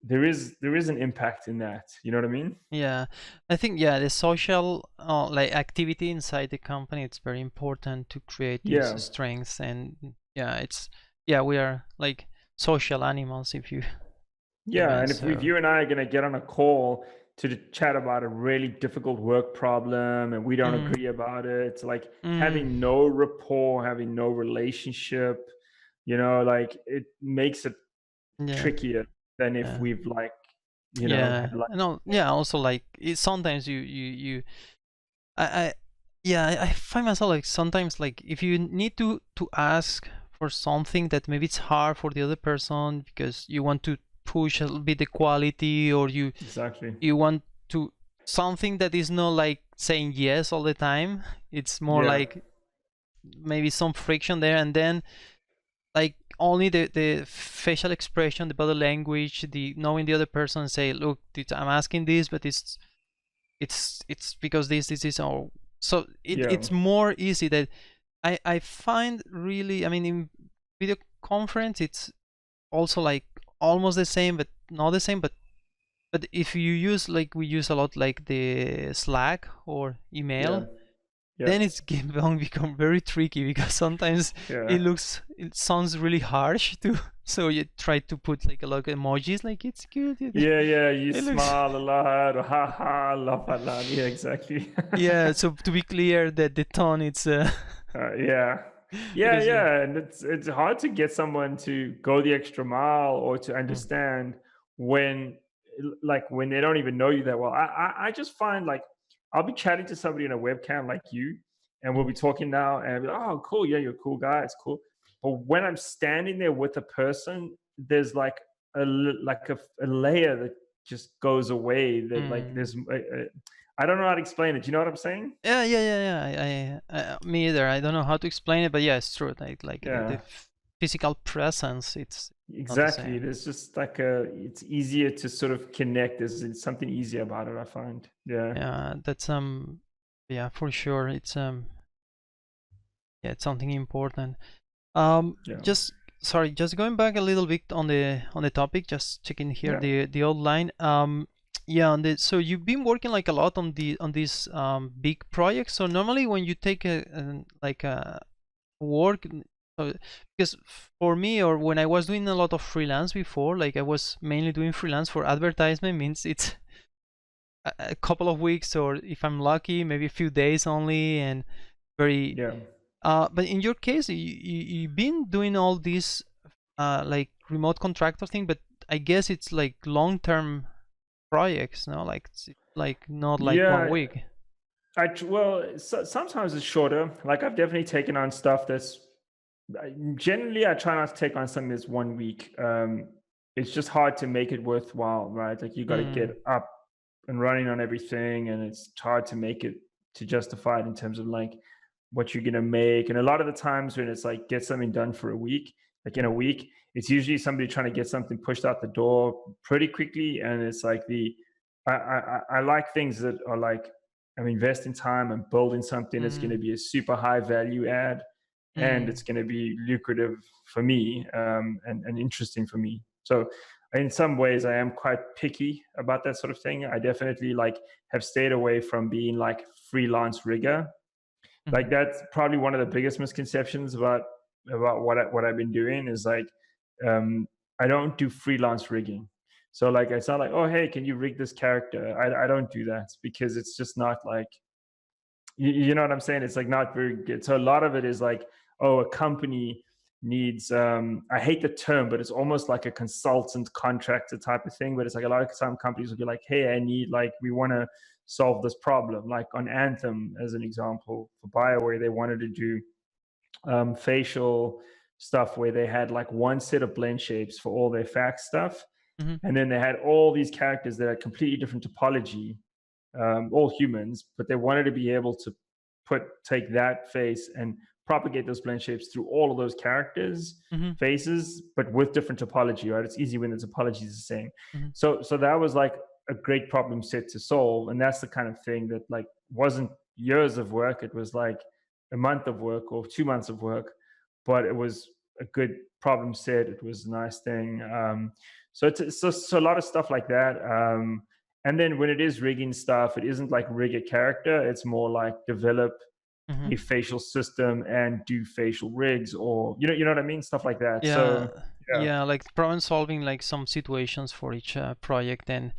there is an impact in that. You know what I mean? yeah, I think yeah, the social like activity inside the company, it's very important to create these Yeah. strengths. And yeah, it's yeah, we are like social animals, if you Yeah, even and if so. you and I are going to get on a call to chat about a really difficult work problem and we don't Mm, agree about it, it's like mm, having no rapport, having no relationship, like it makes it yeah, trickier than if yeah, we've like, yeah. had like, No, yeah. Also, like sometimes I yeah, I find myself like sometimes like if you need to ask for something that maybe it's hard for the other person because you want to push a little bit the quality, or exactly. you want to something that is not like saying yes all the time. It's more Yeah. like maybe some friction there, and then like only the facial expression, the body language, the knowing the other person, say, look, I'm asking this, but it's because this is all. So Yeah. it's more easy that I find really. I mean, in video conference, it's also like almost the same, but not the same. But if you use, like we use a lot, like the Slack or Yeah. email, Yeah. then it's going to become very tricky because sometimes Yeah. it sounds really harsh too. So you try to put like a lot of emojis, like it's good. Yeah. Yeah. You It looks smile a lot or ha ha, laugh a lot. Yeah, exactly. yeah. So to be clear, that the tone, it's Yeah, yeah, because yeah, and it's hard to get someone to go the extra mile or to mm, understand when, like, when they don't even know you that well. I just find like I'll be chatting to somebody in a webcam like you, and we'll mm, be talking now, and I'll be like, oh, cool, yeah, you're a cool guy, it's cool. But when I'm standing there with a person, there's like a layer that just goes away. That like mm. there's I don't know how to explain it. Do you know what I'm saying? Yeah. Me either. I don't know how to explain it, but yeah, it's true. Like the Yeah. physical presence, it's not the Exactly. same. There's just like it's easier to sort of connect. There's something easy about it, I find. Yeah. Yeah, that's yeah, for sure. It's yeah, it's something important. Yeah. Just sorry, just going back a little bit on the topic, just checking here Yeah. the outline. Yeah, on the so you've been working like a lot on these big projects. So normally when you take like a work, so because for me, or when I was doing a lot of freelance before, like I was mainly doing freelance for advertisement, means it's a couple of weeks, or if I'm lucky, maybe a few days only, and very Yeah. but in your case, you've been doing all these like remote contractor thing, but I guess it's like long-term projects, no? Like it's like not like one Yeah. week. Well, sometimes it's shorter. Like I've definitely taken on stuff that's generally I try not to take on something that's 1 week. It's just hard to make it worthwhile, right? Like you got to get Mm, up and running on everything, and it's hard to make it to justify it in terms of like what you're gonna make. And a lot of the times when it's like get something done for a week, like in a week, it's usually somebody trying to get something pushed out the door pretty quickly, and it's like I like things that are like I'm investing time and building something that's going to mm, be a super high value add, and it's mm, going to be lucrative for me, and interesting for me. So in some ways I am quite picky about that sort of thing. I definitely like have stayed away from being like freelance rigger. Like mm, that's probably one of the biggest misconceptions about what I've been doing is like, I don't do freelance rigging. So like it's not like, oh hey, can you rig this character? I don't do that because it's just not like, you know what I'm saying? It's like not very good. So a lot of it is like, oh, a company needs I hate the term, but it's almost like a consultant contractor type of thing. But it's like a lot of time companies will be like, hey, I need, like, we want to solve this problem. Like on Anthem, as an example, for BioWare, they wanted to do facial stuff where they had like one set of blend shapes for all their fact stuff. Mm-hmm. And then they had all these characters that are completely different topology, all humans, but they wanted to be able to take that face and propagate those blend shapes through all of those characters' Mm-hmm. faces, but with different topology, right? It's easy when the topology is the same. Mm-hmm. So that was like a great problem set to solve. And that's the kind of thing that like wasn't years of work. It was like a month of work or 2 months of work, but it was a good problem set. It was a nice thing. So it's so a lot of stuff like that. And then when it is rigging stuff, it isn't like rig a character. It's more like develop Mm-hmm. a facial system and do facial rigs, or you know what I mean, stuff like that. Yeah, So yeah, like problem solving, like some situations for each project. And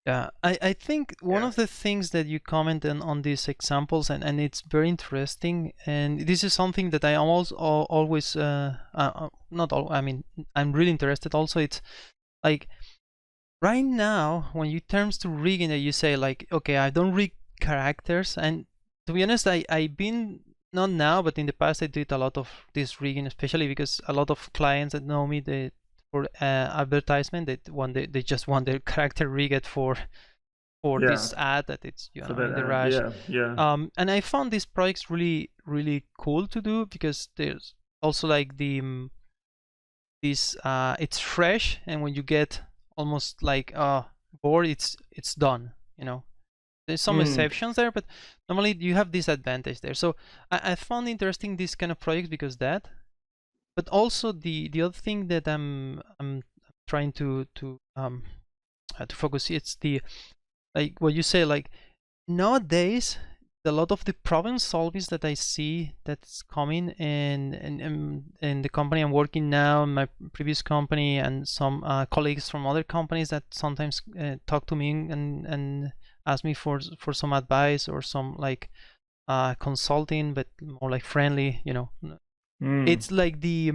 yeah, I think one yeah, of the things that you comment on these examples, and it's very interesting, and this is something that I always not all, I mean, I'm really interested also. It's like right now when you terms to rigging that you say like, okay, I don't rig characters. And to be honest, I've been, not now, but in the past I did a lot of this rigging, especially because a lot of clients that know me, they for advertisement, they just want their character rigged for yeah, this ad that it's, you for know, that in the ad, rush. yeah, yeah, And I found these projects really really cool to do, because there's also like the this it's fresh, and when you get almost like bored, it's done, you know. There's some mm, exceptions there, but normally you have this advantage there. So I found interesting this kind of projects because that, but also the other thing that I'm trying to focus, it's the, like what you say, like nowadays a lot of the problem solvings that I see that's coming in the company I'm working now, my previous company, and some colleagues from other companies that sometimes talk to me and ask me for some advice or some like consulting, but more like friendly, you know. mm, It's like the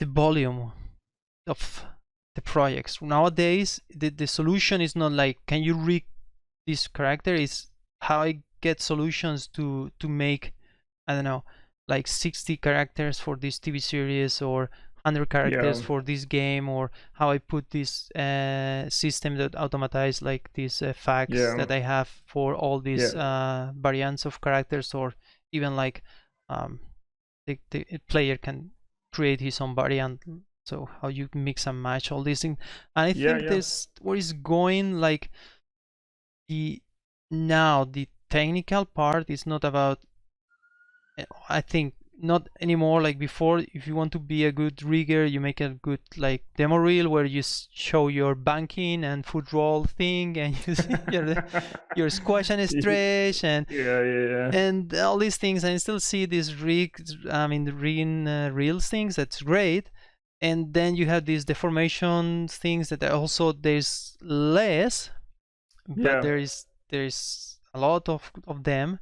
volume of the projects nowadays. The solution is not like, can you read this character? Is how I get solutions to make, I don't know, like 60 characters for this TV series, or 100 characters yeah, for this game, or how I put this system that automatize like these facts yeah, that I have for all these yeah, variants of characters, or even like um, the player can create his own variant. So how you mix and match all these things. And I yeah, think yeah. this where is going, like the now the technical part is not about, I think not anymore like before. If you want to be a good rigger, you make a good like demo reel where you show your banking and foot roll thing, and you see your squash and stretch Yeah, yeah, and all these things. And I still see these rigs, I mean the rigging reels things, that's great. And then you have these deformation things that are also, there's less, but yeah, there's a lot of them.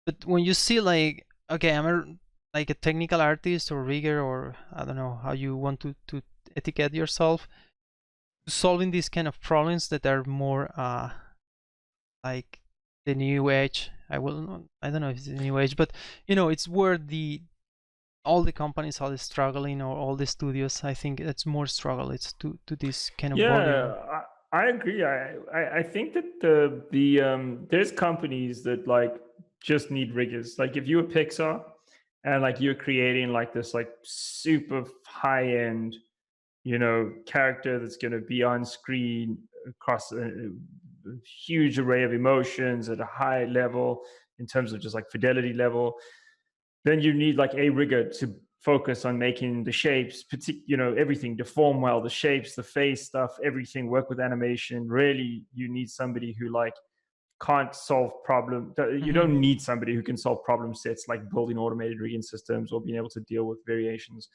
But when you see like, okay, like a technical artist or rigger, or I don't know how you want to etiquette yourself, solving these kind of problems that are more like the new age. I don't know if it's the new age, but you know, it's where the all the companies are struggling, or all the studios. I think it's more struggle. It's to this kind of volume. yeah. I agree. I think that the there's companies that like just need riggers. Like if you were Pixar and like you're creating like this like super high end, character that's going to be on screen across a huge array of emotions at a high level in terms of just like fidelity level, then you need like a rigger to focus on making the shapes, everything deform well, the shapes, the face stuff, everything work with animation. Really, you need somebody who like can't solve problem. You Mm-hmm. don't need somebody who can solve problem sets like building automated rigging systems or being able to deal with variations.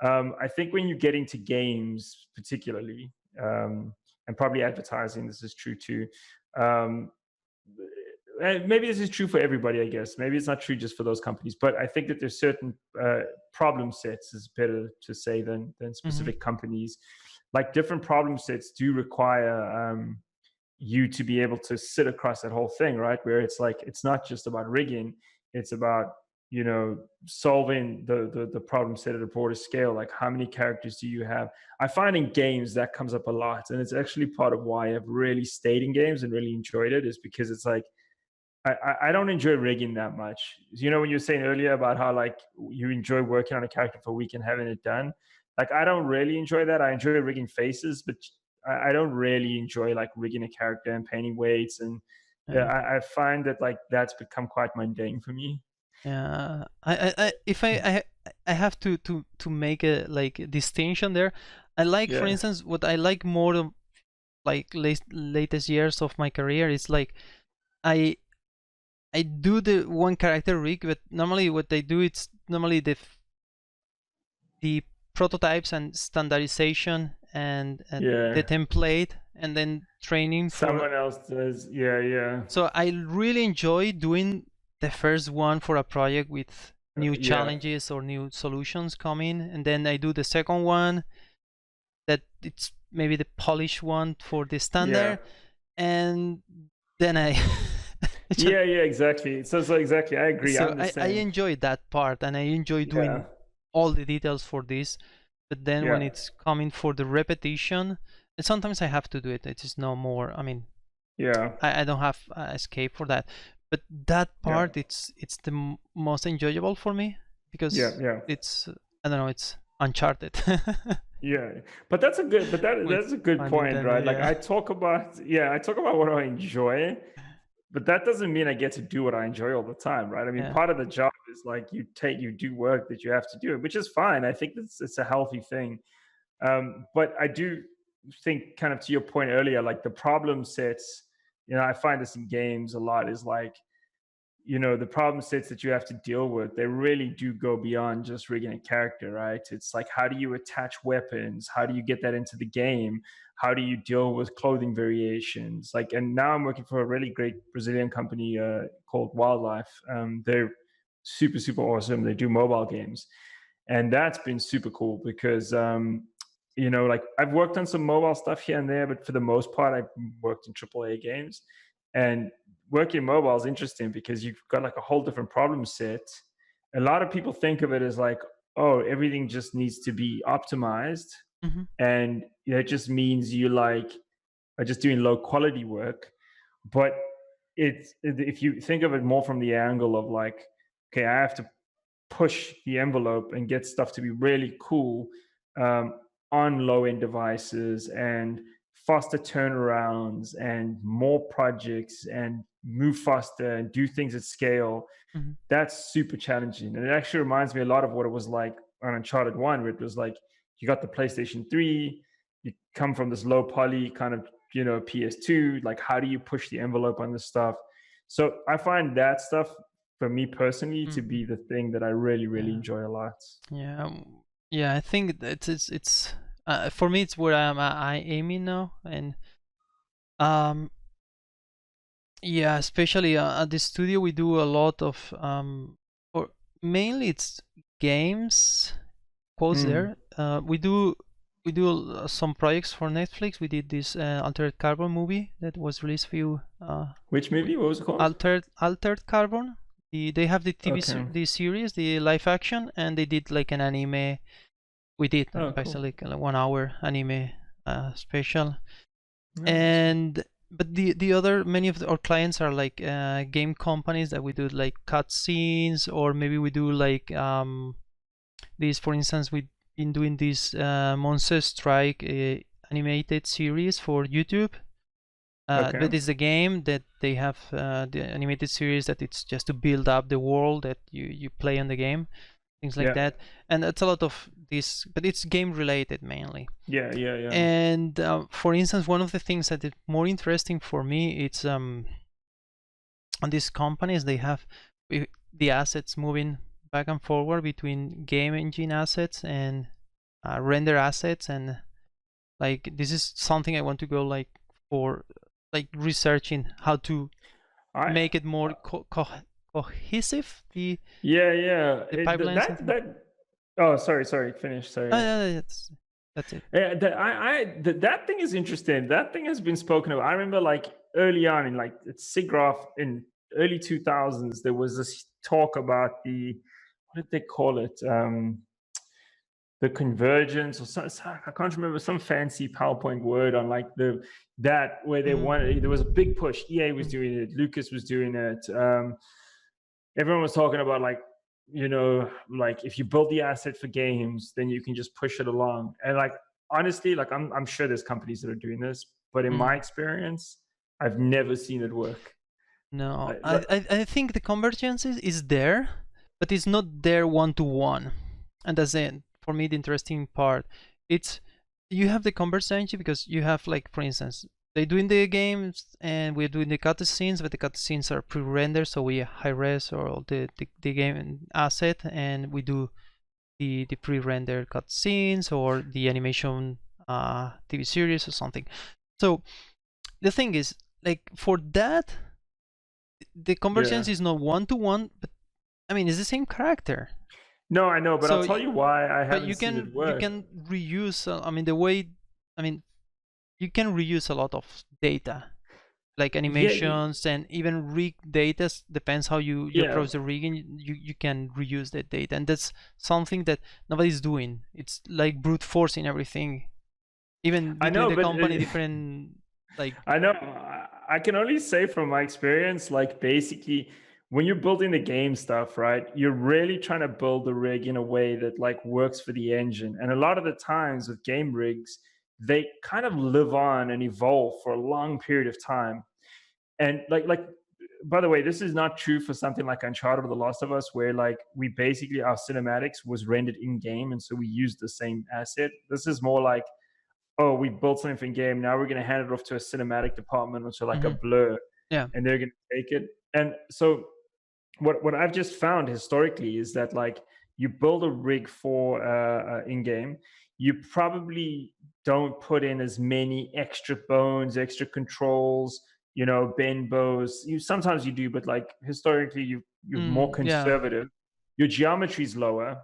I think when you get into games, particularly, and probably advertising, this is true too. Um, Maybe this is true for everybody, I guess. Maybe it's not true just for those companies, but I think that there's certain problem sets, is better to say, than Mm-hmm. specific companies. Like different problem sets do require you to be able to sit across that whole thing, right? Where it's like it's not just about rigging, it's about solving the problem set at a broader scale. Like how many characters do you have? I find in games that comes up a lot, and it's actually part of why I've really stayed in games and really enjoyed it, is because it's like I don't enjoy rigging that much. When you were saying earlier about how like you enjoy working on a character for a week and having it done, like I don't really enjoy that. I enjoy rigging faces, but I don't really enjoy like rigging a character and painting weights. And yeah, Yeah. I find that like that's become quite mundane for me. Yeah. If I have to make a like a distinction there. I like, for Yeah, instance, what I like more of, like latest years of my career is like I I do the one character rig, but normally what I do, it's normally the prototypes and standardization and the yeah. template, and then training for. Someone else does. Yeah, yeah, So I really enjoy doing the first one for a project with new yeah, challenges or new solutions coming, and then I do the second one that it's maybe the polished one for the yeah. standard, and then I Yeah, yeah, exactly. So exactly. I agree. so I'm the I same. enjoy that part, and I enjoy Yeah, doing all the details for this. But then when yeah, it's coming for the repetition, and sometimes I have to do it. It is no more. I mean, yeah, I don't have escape for that. But that yeah, part, it's the most enjoyable for me yeah, because yeah. it's, I don't know, it's uncharted. Yeah, but With that's a good pun point, intended, right? Like yeah. I talk about what I enjoy, but that doesn't mean I get to do what I enjoy all the time, right? I mean, Yeah. part of the job is like you do work that you have to do, which is fine. I think it's a healthy thing. But I do think, kind of to your point earlier, like the problem sets. I find this in games a lot. Is like the problem sets that you have to deal with, they really do go beyond just rigging a character, right? It's like, how do you attach weapons? How do you get that into the game? How do you deal with clothing variations? Like, and now I'm working for a really great Brazilian company called Wildlife. They're super, super awesome. They do mobile games. And that's been super cool because, like I've worked on some mobile stuff here and there, but for the most part, I've worked in AAA games. And working mobile is interesting because you've got like a whole different problem set. A lot of people think of it as like, oh, everything just needs to be optimized, Hmm. and that just means you like are just doing low quality work. But if you think of it more from the angle of like, okay, I have to push the envelope and get stuff to be really cool um, on low end devices, and faster turnarounds and more projects and move faster and do things at scale. Hmm. That's super challenging. And it actually reminds me a lot of what it was like on Uncharted 1, where it was like you got the PlayStation 3, you come from this low poly kind of, PS2. Like, how do you push the envelope on this stuff? So I find that stuff for me personally to Hmm. be the thing that I really, really Yeah. enjoy a lot. Yeah. Yeah. I think it's for me, it's where I aiming now, and um yeah, especially at the studio, we do a lot of or mainly it's games. Quotes Mm. there. We do some projects for Netflix. We did this Altered Carbon movie that was released few. Which movie? What was it called? Altered Carbon. They have the Okay. the series, the live action, and they did like an anime. We did Oh, cool. basically like a 1 hour anime special. Nice. And but the other many of our clients are like game companies that we do like cutscenes, or maybe we do like this. For instance, we've been doing this Monster Strike animated series for YouTube. Okay. But it's a game that they have the animated series that it's just to build up the world that you play on the game, things like Yeah. that. And it's a lot of this, but it's game related mainly. Yeah. Yeah. Yeah. And for instance, one of the things that is more interesting for me, it's on these companies, they have the assets moving back and forward between game engine assets and render assets, and like this is something I want to go like for like researching how to I make it more cohesive, the yeah. pipelines and things. Oh, sorry. Finish. Sorry. That's it. Yeah, that thing is interesting. That thing has been spoken of. I remember like early on in like SIGGRAPH in early 2000s, there was this talk about the, what did they call it? The convergence or I can't remember, some fancy PowerPoint word on like that where they wanted, there was a big push. EA was doing it. Lucas was doing it. Everyone was talking about like, like if you build the asset for games, then you can just push it along. And like, honestly, like I'm sure there's companies that are doing this, but in my experience, I've never seen it work. No, I think the convergence is there, but it's not there one-to-one. And that's it. For me, the interesting part, it's you have the convergence because you have, like, for instance, they doing the games and we're doing the cutscenes, but the cutscenes are pre-rendered, so we high res or the game asset, and we do the pre-rendered cutscenes or the animation TV series or something. So the thing is, like, for that, the convergence is not one-to-one, but I mean it's the same character. No, I know, but So I'll tell you why I but haven't seen it you work. can reuse. I mean the way, I mean you can reuse a lot of data, like Yeah, animations and even rig data. Depends how you yeah. approach the rigging. You can reuse that data, and that's something that nobody's doing. It's like brute forcing everything, even I between know, the but company, different like. I know. I can only say from my experience, like basically, when you're building the game stuff, right, you're really trying to build the rig in a way that like works for the engine. And a lot of the times with game rigs, they kind of live on and evolve for a long period of time. And like by the way, this is not true for something like Uncharted or The Last of Us, where like we basically our cinematics was rendered in game, and so we used the same asset. This is more like, oh, we built something in game. Now we're going to hand it off to a cinematic department, which are like a blur, Yeah. and they're going to take it. And so, what I've just found historically is that like you build a rig for in game, you probably don't put in as many extra bones, extra controls, bend bows. You sometimes you do, but like historically, you're more Yeah. conservative. Your geometry is lower,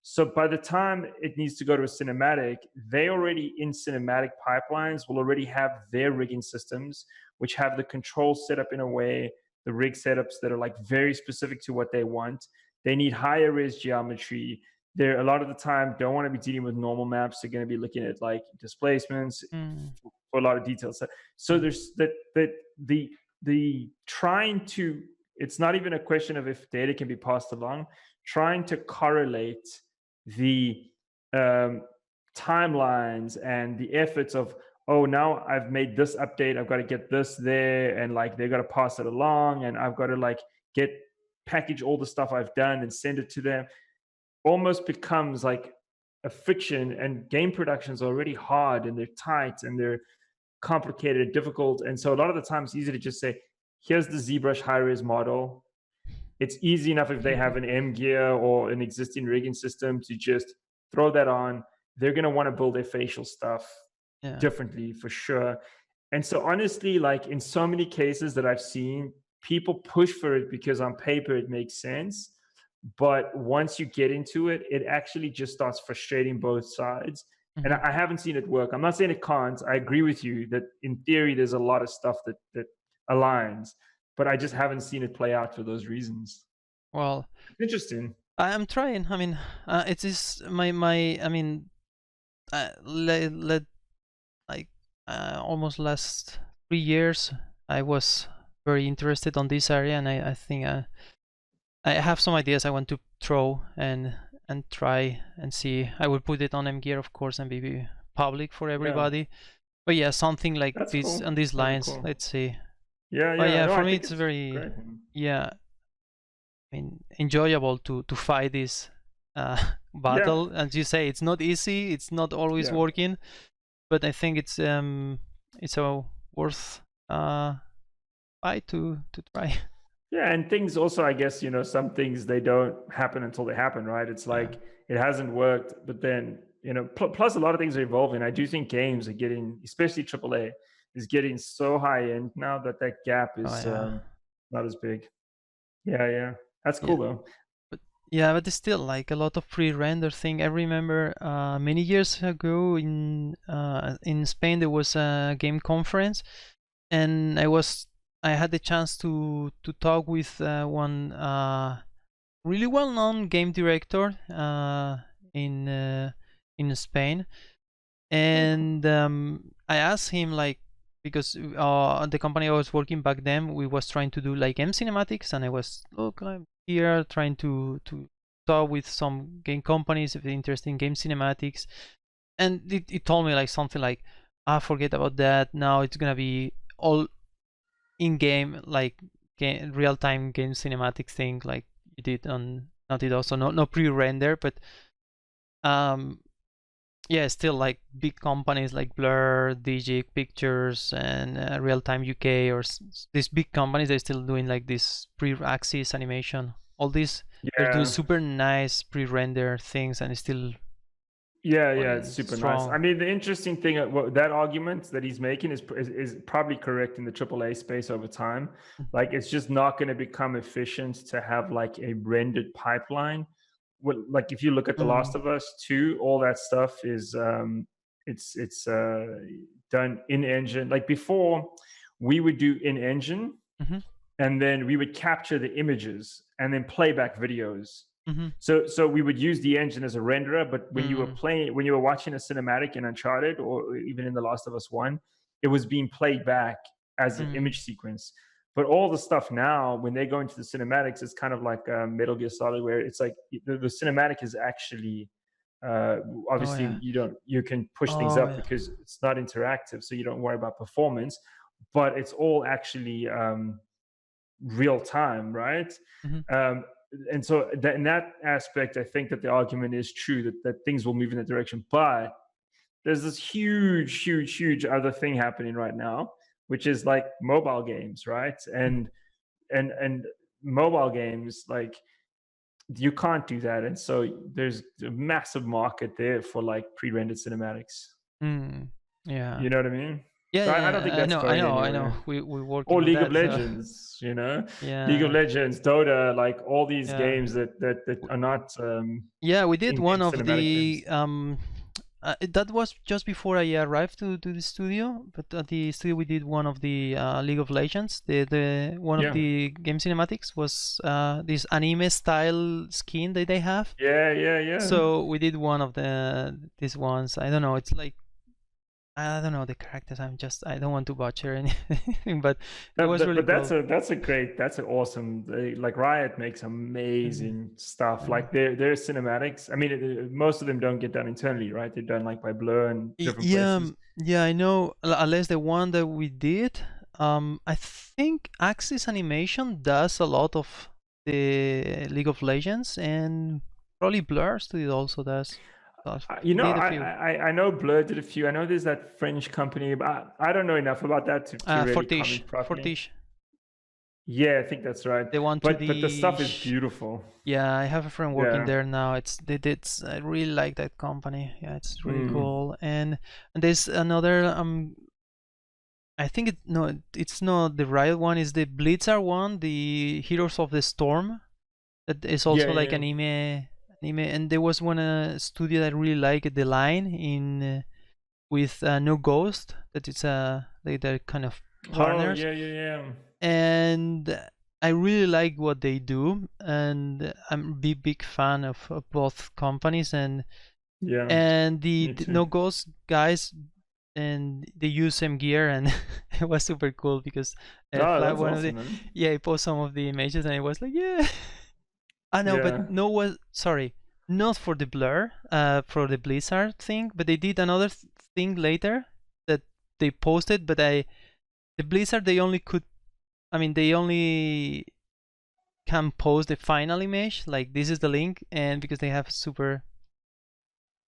so by the time it needs to go to a cinematic, they already in cinematic pipelines will already have their rigging systems, which have the control set up in a way, the rig setups that are like very specific to what they want. They need higher res geometry. They're a lot of the time don't want to be dealing with normal maps. They're going to be looking at like displacements for a lot of details. So there's the trying to, it's not even a question of if data can be passed along, trying to correlate the timelines and the efforts of, oh, now I've made this update, I've got to get this there, and like they've got to pass it along, and I've got to like package all the stuff I've done and send it to them, almost becomes like a fiction. And game productions are already hard and they're tight and they're complicated and difficult, and so a lot of the times it's easy to just say, here's the ZBrush high-res model. It's easy enough if they have an M gear or an existing rigging system to just throw that on. They're going to want to build their facial stuff differently for sure. And so honestly, like in so many cases that I've seen, people push for it because on paper it makes sense. But once you get into it, it actually just starts frustrating both sides. And I haven't seen it work. I'm not saying it can't. I agree with you that in theory, there's a lot of stuff that aligns, but I just haven't seen it play out for those reasons. Well, interesting. I'm trying. I mean, it is my. I mean, like almost last 3 years, I was very interested on this area, and I think I have some ideas I want to throw and try and see. I will put it on M Gear, of course, and be public for everybody. Yeah. But yeah, something like That's this cool. on these That'd lines. cool. Let's see. Yeah, but yeah, no, for I me think it's very great. I mean, enjoyable to fight this battle. As you say, it's not easy. It's not always working, but I think it's a worth fight to try. Yeah, and things also, I guess, some things they don't happen until they happen, right? It's like it hasn't worked, but then plus a lot of things are evolving. I do think games are getting, especially AAA, is getting so high end now that that gap Oh is yeah, not as big. Yeah, yeah, that's yeah. cool though. But yeah, but it's still like a lot of pre-render thing. I remember many years ago in Spain there was a game conference, and I had the chance to talk with one really well-known game director in Spain, Oh, cool. and I asked him like, because the company I was working back then, we was trying to do like game cinematics, and I was, look, I'm here trying to talk with some game companies if they're interested in game cinematics, and it told me like something like, forget about that, now it's gonna be all in game, like real-time game cinematics thing like you did on Naughty Dog, so no pre-render, but um yeah, still like big companies like Blur, Digi Pictures, and Real Time UK, or these big companies, they're still doing like this pre-axis animation. All these, they're doing Yeah, super nice pre-render things, and it's still yeah, yeah, it's super nice. I strong. mean, the interesting thing, that argument that he's making is probably correct in the AAA space over time. Like, it's just not going to become efficient to have like a rendered pipeline. Like, if you look at The Last Mm, of Us 2, all that stuff is it's done in engine. Like before, we would do in engine, mm-hmm, and then we would capture the images and then play back videos. mm-hmm, So we would use the engine as a renderer, but mm, when you were watching a cinematic in Uncharted, or even in The Last of Us 1, it was being played back as an mm. image sequence. But all the stuff now, when they go into the cinematics, it's kind of like Metal Gear Solid, where it's like the cinematic is actually, uh, Oh obviously yeah, you can push things oh up yeah. because it's not interactive, so you don't worry about performance, but it's all actually real time, right? Mm-hmm, Um, and so that, in that aspect, I think that the argument is true that things will move in that direction. But there's this huge other thing happening right now, which is like mobile games, right? And mobile games, like, you can't do that, and so there's a massive market there for like pre-rendered cinematics. mm, yeah. You know what I mean? Yeah, So I don't think yeah, that's going I know. anywhere. We're working Or on League of that, so Legends, League of yeah, Legends, Dota, like all these yeah. games that are not Yeah, we did one in-game of cinematic the games. that was just before I arrived to the studio, but at the studio we did one of the League of Legends. The one of Yeah, the game cinematics was this anime style skin that they have. yeah, yeah, yeah. So we did one of these ones. I don't know. It's like, I don't know the characters. I don't want to butcher anything, but it was really But cool. that's an awesome. Like Riot makes Mhm. amazing stuff. Yeah. Like their cinematics. I mean, most of them don't get done internally, right? They're done like by Blur and different Yeah, places. yeah, I know. Unless the one that we did, I think Axis Animation does a lot of the League of Legends, and probably Blur Studio also does did a few. I know Blur did a few. I know there's that French company, but I don't know enough about that to really Fortiche, comment properly. Fortiche, Yeah, I think that's right. the one to But the the. stuff is beautiful. Yeah, I have a friend working Yeah. there now. I really like that company. Yeah, it's really Mm. cool. And there's another I think it's not the Riot one. It's the Blizzard one, the Heroes of the Storm. That is Yeah, also like yeah, anime. And there was one studio that I really liked, the line in with No Ghost. That it's they're kind of oh, partners, yeah, yeah, yeah. and I really like what they do. And I'm a big fan of both companies, Yeah, and me the too. No Ghost guys, and they use same gear, and it was super cool because Oh, flat that's one of the, awesome, man. yeah, I post some of the images, and I was like, yeah. I know, but Yeah. no, was sorry, not for the Blur, for the Blizzard thing, but they did another thing later that they posted, but the Blizzard, they only could, I mean, they only can post the final image, like this is the link, and because they have super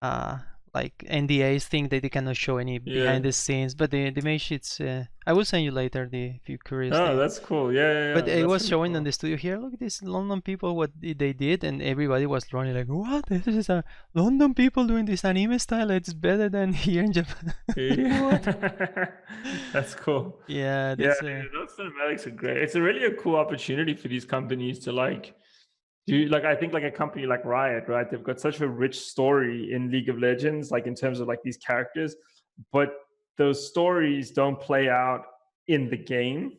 uh like NDAs thing that they cannot show any behind Yeah. the scenes. But the image, it's I will send you later if you're curious. Oh, that's cool. Yeah, yeah, But yeah. it That's was really showing on cool. the studio here. Look at these London people, what they did, and everybody was running like, "What? This is a London people doing this anime style. It's better than here in Japan." Like, what? Yeah. That's cool. Yeah, Yeah, that's those cinematics are great. It's a really a cool opportunity for these companies to like do like I think like a company like Riot, right? They've got such a rich story in League of Legends, like in terms of like these characters, but those stories don't play out in the game.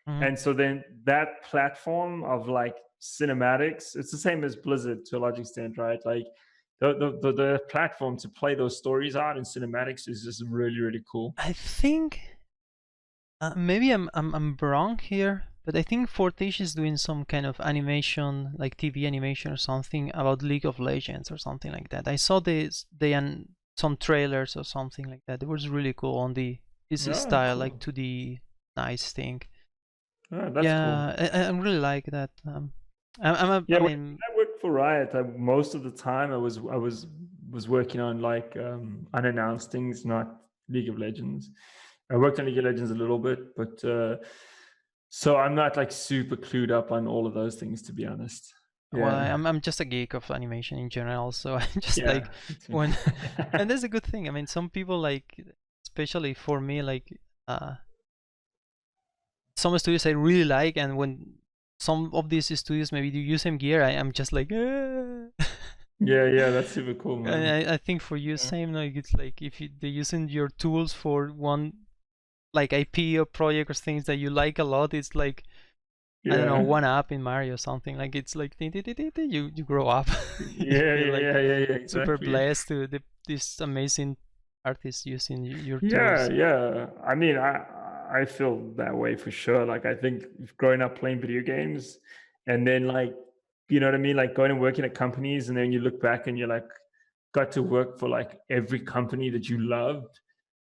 mhm. And so then that platform of like cinematics, it's the same as Blizzard to a large extent, right? Like the platform to play those stories out in cinematics is just really, really cool. I think maybe I'm wrong here, but I think Fortiche is doing some kind of animation, like TV animation or something about League of Legends or something like that. I saw some trailers or something like that. It was really cool on the his Oh, style, like cool. 2D nice thing. Oh, that's cool. Yeah, I really like that. I Yeah, when mean, I worked for Riot, most of the time I was working on like unannounced things, not League of Legends. I worked on League of Legends a little bit, but so I'm not like super clued up on all of those things, to be honest. well, Yeah, I'm just a geek of animation in general, so I just yeah, like me too. when, and that's a good thing. I mean, some people like, especially for me, like uh, some studios I really like, and when some of these studios maybe do use some gear, I am just like, Yeah, yeah, that's super cool, and man. I think for you, Yeah, same. Like it's like if they're using your tools for one like IP or project or things that you like a lot, it's like I don't know, yeah, one up in Mario or something. Like it's like you grow up. You yeah, feel yeah, like yeah, yeah, yeah, super exactly. blessed to this amazing artist using your Yeah, tools. yeah. I mean, I feel that way for sure. Like I think growing up playing video games and then like you know what I mean, like going and working at companies and then you look back and you're like got to work for like every company that you loved.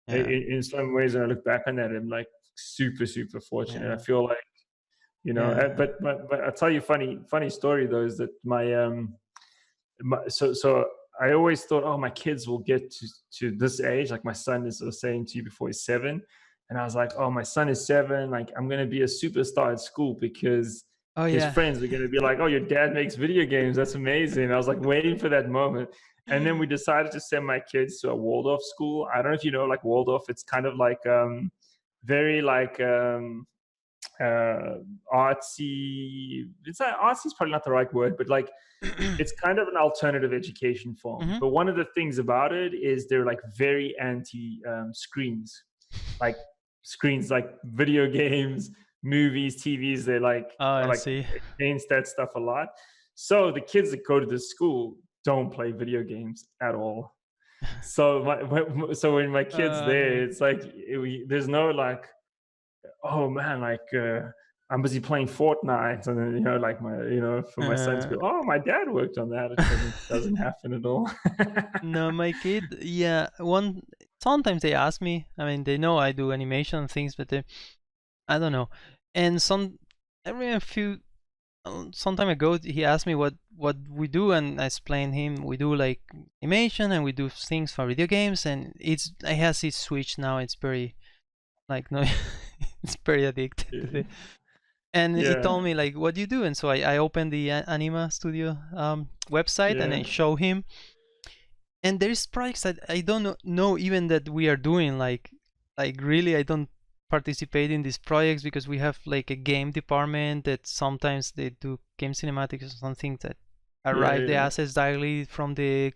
Yeah, In some ways, when I look back on that, I'm like super super fortunate. I yeah, feel like yeah. but I'll tell you funny story though is that so I always thought, oh, my kids will get to this age. Like my son is, I was saying to you before, he's 7, and I was like, oh, my son is 7. Like I'm gonna be a superstar at school because Oh his yeah. friends are gonna be like, oh, your dad makes video games. That's amazing. I was like waiting for that moment, and then we decided to send my kids to a Waldorf school. I don't know if you know, like Waldorf. It's kind of like very like uh artsy. It's not artsy is probably not the right word, but like it's kind of an alternative education form. Hmm. But one of the things about it is they're like very anti screens, like screens like video games, movies, TVs. They like Oh, are I like see. against that stuff a lot. So the kids that go to this school don't play video games at all. So so when my kids there, Yeah. it's like there's no like, oh man, like I'm busy playing Fortnite, and then like for my son to Uh, go, oh, my dad worked on that. It doesn't happen at all. no, my kid, yeah, one sometimes they ask me. I mean, they know I do animation things, but I don't know. And every a few some time ago, he asked me what we do, and I explained him we do like animation and we do things for video games, and it has its switch now. It's very like no, it's very addicted to Yeah, it. And he yeah, told me like what do you do, and so I opened the Anima Studio website and I yeah, show him, and there's projects that I don't know even that we are doing, like really I don't participate in these projects because we have like a game department that sometimes they do game cinematics or something that yeah, arrive the yeah, assets directly from the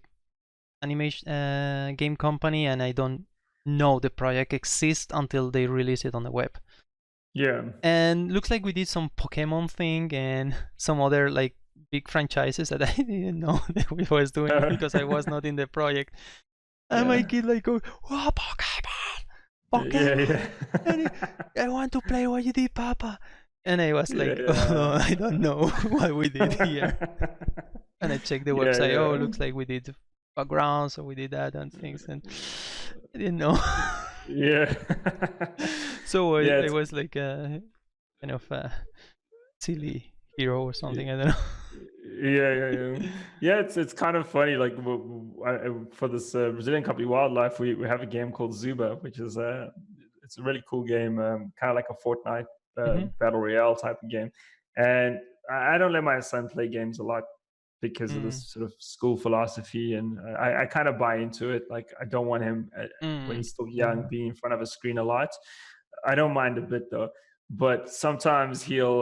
animation game company, and I don't know the project exists until they release it on the web. yeah. And looks like we did some Pokemon thing and some other like big franchises that I didn't know that we was doing because I was not in the project. And my Yeah, kid like go, "Oh, Pokemon, yeah, Pokemon! yeah, And I want to play what you did, Papa." And I was yeah, like, yeah. "Oh, I don't know what we did here." And I checked the Yeah, website. Oh, yeah. looks like we did backgrounds or we did that and things, and I didn't know. Yeah. So Yeah, I it's was like a kind of a silly hero or something. I don't know. Yeah. It's kind of funny. Like for this Brazilian company, Wildlife, we have a game called Zuba, which is it's a really cool game, kind of like a Fortnite Mhm. battle royale type of game. And I don't let my son play games a lot because of Mm. this sort of school philosophy, and I kind of buy into it. Like I don't want him when Mm. he's still young Yeah. being in front of a screen a lot. I don't mind a bit though, but sometimes he'll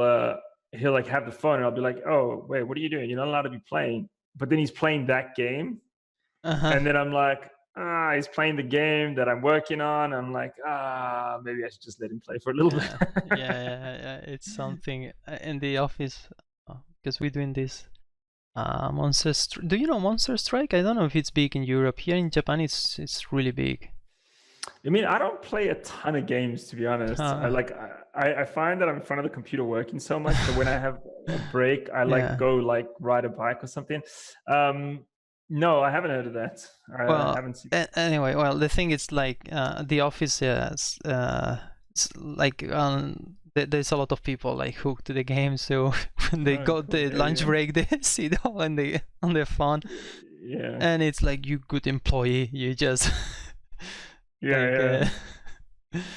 like have the phone and I'll be like, "Oh, wait, what are you doing? You're not allowed to be playing." But then he's playing that game, Uh-huh. and then I'm like, he's playing the game that I'm working on. I'm like, maybe I should just let him play for a little Yeah. bit. Yeah. It's something in the office because we're doing this Monster Do you know Monster Strike? I don't know if it's big in Europe. Here in Japan, it's really big. I mean, I don't play a ton of games, to be honest. Uh, I find that I'm in front of the computer working so much that when I have a break, I like yeah. go like ride a bike or something. Um, no, I haven't heard of that. I Well, haven't seen. anyway, well, the thing is like the office it's like there's a lot of people like hooked to the game, so when they Oh, got cool. the lunch Yeah, break, they sit on their phone, yeah, and it's like you good employee, you just yeah, like yeah,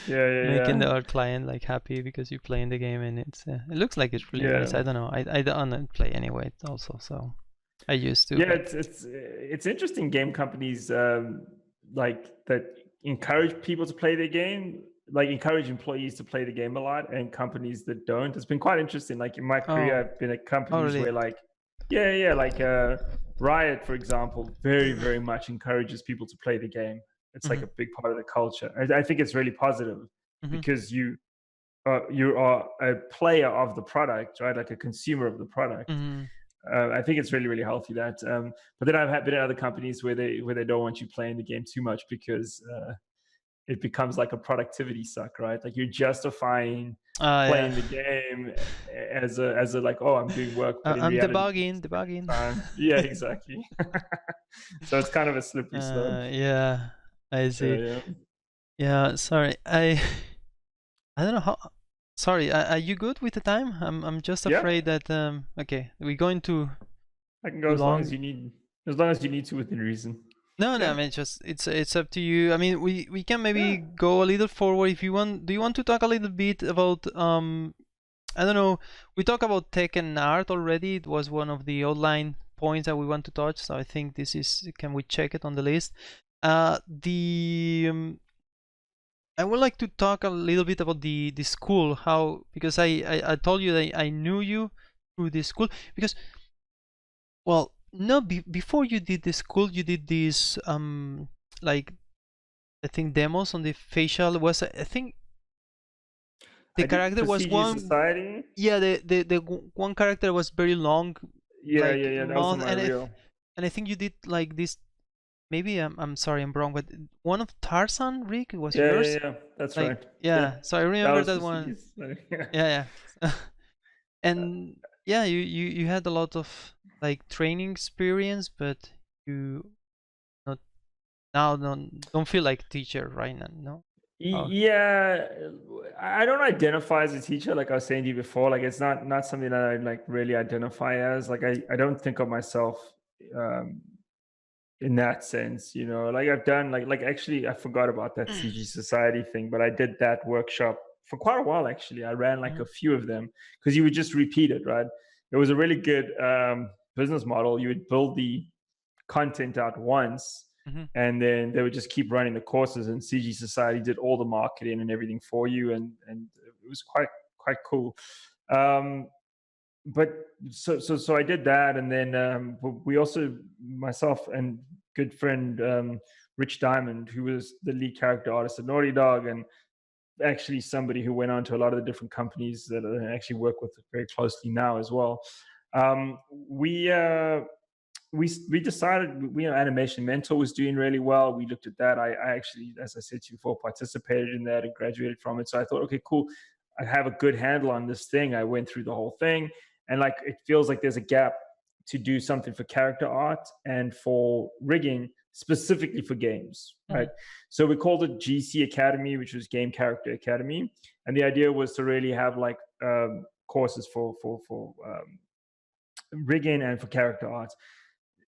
yeah, yeah, making yeah, our client like happy because you're playing the game, and it looks like it's really yeah, nice. I don't know, I don't play anyway also, so I used to, yeah. but It's interesting. Game companies like that encourage people to play their game, like encourage employees to play the game a lot, and companies that don't. It's been quite interesting. Like in my career, oh I've been at oh companies really. where like, yeah, like Riot, for example, very much encourages people to play the game. It's like Hmm. a big part of the culture. I think it's really positive Hmm. because you are a player of the product, right? Like a consumer of the product. Hmm. I think it's really healthy that. But then I've been at other companies where they don't want you playing the game too much because it becomes like a productivity suck, right? Like you're justifying Oh yeah. playing the game as a like, oh, I'm doing work, but in I'm reality, you're debugging, just spending debugging. time. Yeah, exactly. So it's kind of a slippery slope. Yeah, I Yeah, see. yeah, Yeah, sorry. I don't know how. Sorry, are you good with the time? I'm just yeah. afraid that okay, we're going I can too go as long as long. you need, as long as you need to within reason. No, no, I Okay. mean just it's up to you. I mean we can maybe Yeah. go a little forward if you want. Do you want to talk a little bit about I don't know. We talked about tech and art already. It was one of the outline points that we want to touch. So I think this is. Can we check it on the list? The I would like to talk a little bit about the school. How because I told you that I knew you through the school because well no before you did the school you did this like I think demos on the facial was I think the I did character for was CG one. Society. Yeah, one character was very long, like Yeah. That was on mouth, my reel. and I think you did like this. Maybe I'm sorry, I'm wrong, but one of Tarzan Rick was yours. Yeah. That's Like right. Yeah, yeah, so I that remember was that for one. CG Society. Yeah. Yeah, yeah, and yeah, you had a lot of like training experience, but you not now don't feel like teacher right now. No. Oh. Yeah, I don't identify as a teacher, like I was saying to you before. Like it's not something that I like really identify as. Like I don't think of myself um, in that sense, you know. Like I've done like actually I forgot about that CG Society thing, but I did that workshop for quite a while. Actually, I ran like Mhm. a few of them because you would just repeat it, right? It was a really good business model. You would build the content out once, Mhm. and then they would just keep running the courses, and CG Society did all the marketing and everything for you, and it was quite cool. um but so I did that, and then we also, myself and good friend Rich Diamond, who was the lead character artist at Naughty Dog, and actually somebody who went on to a lot of the different companies that I actually work with very closely now as well. um, we uh, we decided, you know, Animation Mentor was doing really well. We looked at that. I actually, as I said to you before, participated in that and graduated from it. So I thought, okay, cool. I have a good handle on this thing. I went through the whole thing, and like it feels like there's a gap to do something for character art and for rigging specifically for games, right? Mhm. So we called it GC Academy, which was Game Character Academy, and the idea was to really have like courses for rigging and for character art.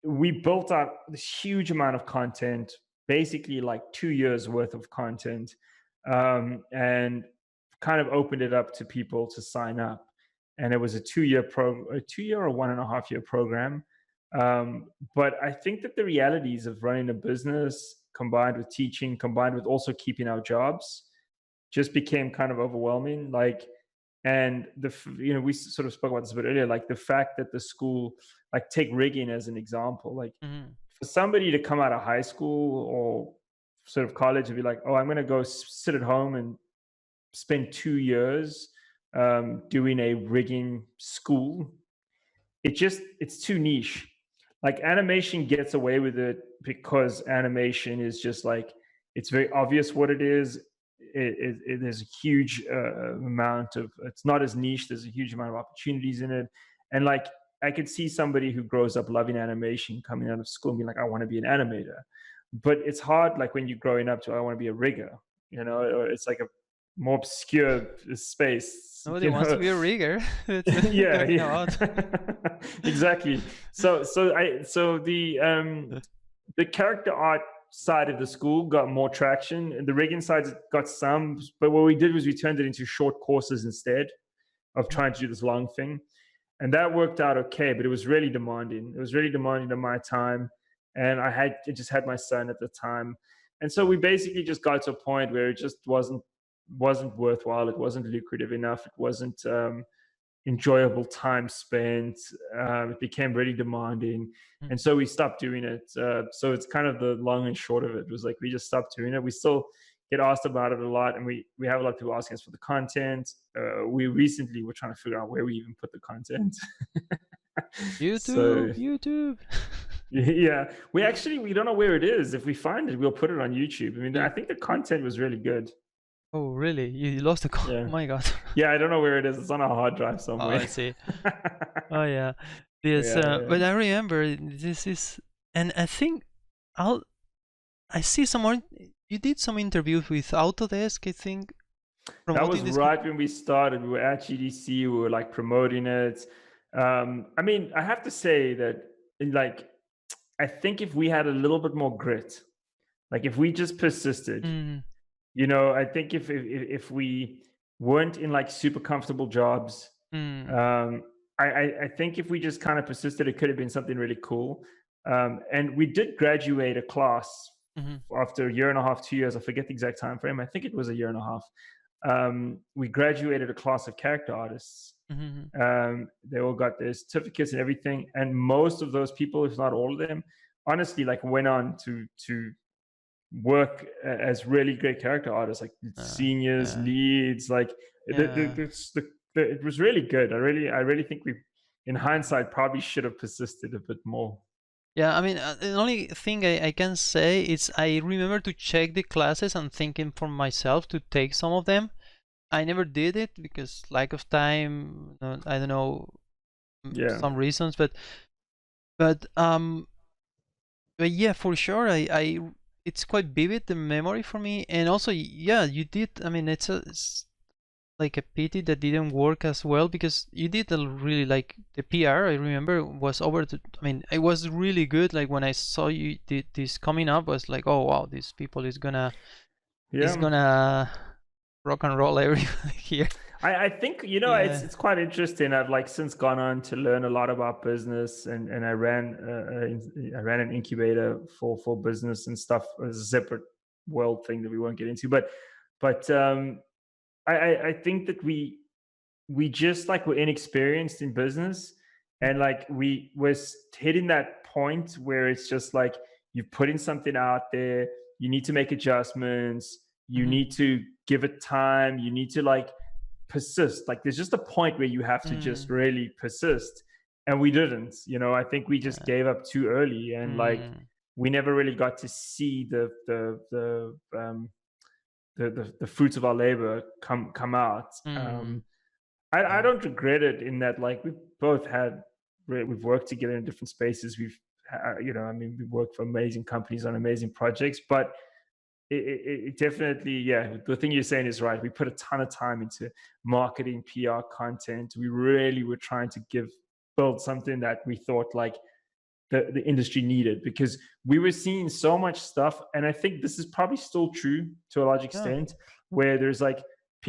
We built out this huge amount of content, basically like 2 years worth of content, and kind of opened it up to people to sign up. And it was a 2 year or 1.5 year program. But I think that the realities of running a business combined with teaching, combined with also keeping our jobs, just became kind of overwhelming. Like, and we sort of spoke about this a bit earlier, like the fact that the school, like take rigging as an example, like Mhm. for somebody to come out of high school or sort of college and be like, oh, I'm going to go sit at home and spend 2 years doing a rigging school, it's too niche. Like animation gets away with it because animation is just like, it's very obvious what it is. There's a huge amount of, it's not as niche, there's a huge amount of opportunities in it. And like, I could see somebody who grows up loving animation coming out of school and being like, I want to be an animator. But it's hard, like when you're growing up to, I want to be a rigger, or it's like a more obscure space, Nobody wants to be a rigger. That's what we're yeah, talking yeah. about. Exactly. So the character art side of the school got more traction, and the rigging side got some. But what we did was we turned it into short courses instead of trying to do this long thing, and that worked out okay. But it was really demanding. It was really demanding of my time, and I just had my son at the time, and so we basically just got to a point where it just wasn't worthwhile. It wasn't lucrative enough. It wasn't enjoyable time spent. It became really demanding, Mm. and so we stopped doing it. So it's kind of the long and short of it. It was like we just stopped doing it. We still get asked about it a lot, and we have a lot of people asking us for the content. We recently were trying to figure out where we even put the content. So YouTube. yeah, we don't know where it is. If we find it, we'll put it on YouTube. I mean, I You, think the content was really good. oh, really? You lost the call? Oh Yeah. my God. Yeah, I don't know where it is. It's on a hard drive Oh, I somewhere. see. Oh yeah. This, Yeah, yeah. but I remember this is, and I think I see someone. You did some interviews with Autodesk, I think, That was promoting this. right when we started. We were at GDC. We were like promoting it. I mean, I have to say that, like, I think if we had a little bit more grit, like if we just persisted, Mm, I think if we weren't in like super comfortable jobs, mm, um, I think if we just kind of persisted, it could have been something really cool. And we did graduate a class mhm, after a year and a half, 2 years. I forget the exact time frame. I think it was a year and a half. We graduated a class of character artists. mhm, They all got their certificates and everything, and most of those people, if not all of them, honestly, like went on to work as really great character artists, like seniors, yeah, leads. Like yeah. it was really good. I really think we, in hindsight, probably should have persisted a bit more. Yeah, I mean, the only thing I can say is I remember to check the classes and thinking for myself to take some of them. I never did it because lack of time, I don't know, Yeah, some reasons, but but yeah, for sure, it's quite vivid the memory for me, and also yeah, you did. I mean, it's like a pity that didn't work as well because you did really like the PR. I remember was over the. I mean, it was really good. Like when I saw you did this coming up, I was like, oh wow, these people is yeah. gonna rock and roll everybody here. I think Yeah. it's quite interesting. I've like since gone on to learn a lot about business, and I ran an incubator for business and stuff. It was a separate world thing that we won't get into, but I think that we just like were inexperienced in business, and like we was hitting that point where it's just like you putting something out there, you need to make adjustments, you Mhm. need to give it time, you need to like persist. Like there's just a point where you have to just Mm, really persist, and we didn't. I think we just yeah. gave up too early, and like Mm, we never really got to see the fruits of our labor come out. mm, I yeah. don't regret it in that like we've worked together in different spaces. I mean, we worked for amazing companies on amazing projects, but it definitely, yeah, the thing you're saying is right. We put a ton of time into marketing, PR, content. We really were trying to give build something that we thought like the industry needed, because we were seeing so much stuff. And I think this is probably still true to a large Yeah. extent, where there's like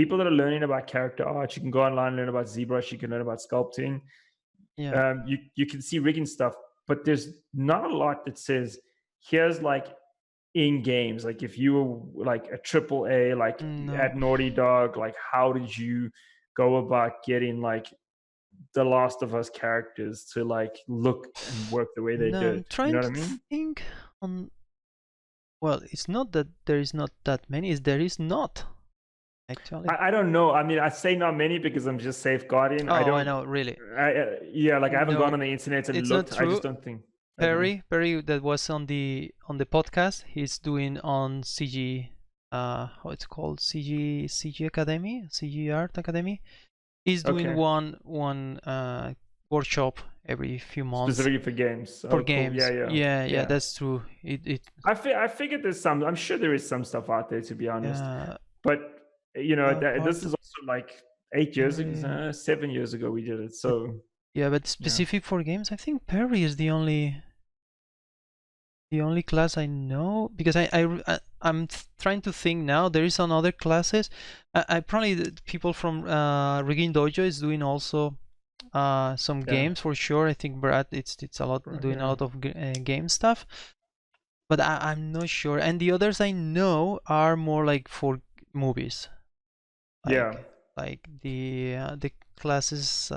people that are learning about character art. You can go online and learn about ZBrush, you can learn about sculpting. Yeah. You can see rigging stuff, but there's not a lot that says, here's like in games, like if you were like a triple A, like No. at Naughty Dog, like how did you go about getting like the Last of Us characters to like look and work the way they No, did? I'm You trying know what to I mean? think on. Well, it's not that there is not that many. It's there is not actually. I don't know. I mean, I say not many because I'm just safeguarding. I Oh, I don't. know, really. Yeah, like I haven't gone No, on the internet and it's not looked. I just true. don't think. I don't know. Perry, that was on the podcast. He's doing on CG. How it's called? CG Academy, CG Art Academy. He's doing Okay. one workshop every few months Specifically for games. for Oh, cool. games. Yeah. Yeah, that's true. I figured there's some. I'm sure there is some stuff out there, to be honest. Yeah, But this part is also like 8 years ago, 7 years ago we did it. So yeah, but yeah. specific for games, I think Perry is the only class I know, because I'm trying to think now. There is some other classes. I probably the people from Rigging Dojo is doing also some games for sure. I think Brad it's a lot doing a lot of game stuff, but I'm not sure. And the others I know are more like for movies. Like the classes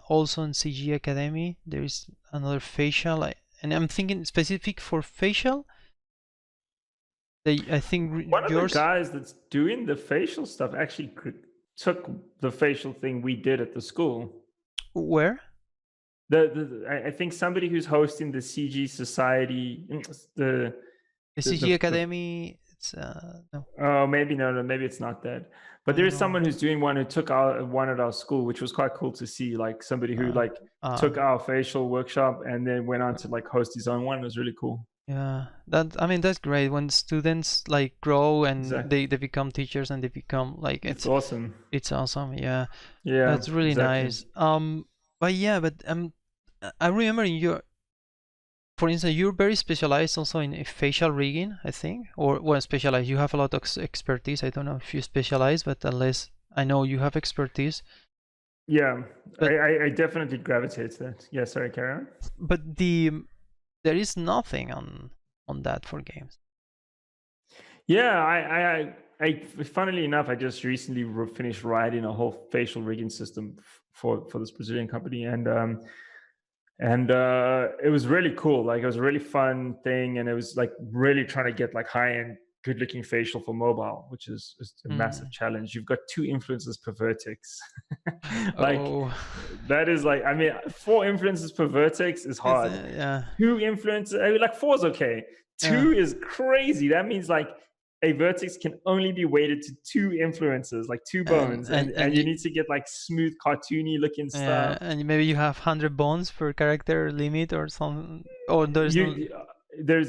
also in CG Academy. There is another facial. And I'm thinking specific for facial. I think one of yours. the guys that's doing the facial stuff actually took the facial thing we did at the school. Where? I think somebody who's hosting the CG Society, the CG Academy. It's no. Oh, maybe maybe it's not that. But there is someone who's doing one who took one at our school, which was quite cool to see. Like somebody who like took our facial workshop and then went on to like host his own one. It was really cool. Yeah, that's great when students like grow and they become teachers and they become like it's awesome. It's awesome. Yeah, that's really nice. But I remember for instance, you're very specialized also in facial rigging, I think, or specialized. You have a lot of expertise. I don't know if you specialize, but unless I know you have expertise. Yeah, but I definitely gravitate to that. Yeah, sorry, carry on. But there is nothing on that for games. Yeah, I funnily enough, I just recently finished writing a whole facial rigging system for this Brazilian company, and it was really cool. Like it was a really fun thing, and it was like really trying to get like high-end, good-looking facial for mobile, which is a massive challenge. You've got 2 influences per vertex. That is like, I mean, 4 influences per vertex is hard. 2 influences, I mean, like 4 is okay. 2 is crazy. That means like a vertex can only be weighted to 2 influences, like 2 bones, and you need to get like smooth, cartoony looking stuff. And maybe you have 100 bones per character limit or something. Or there's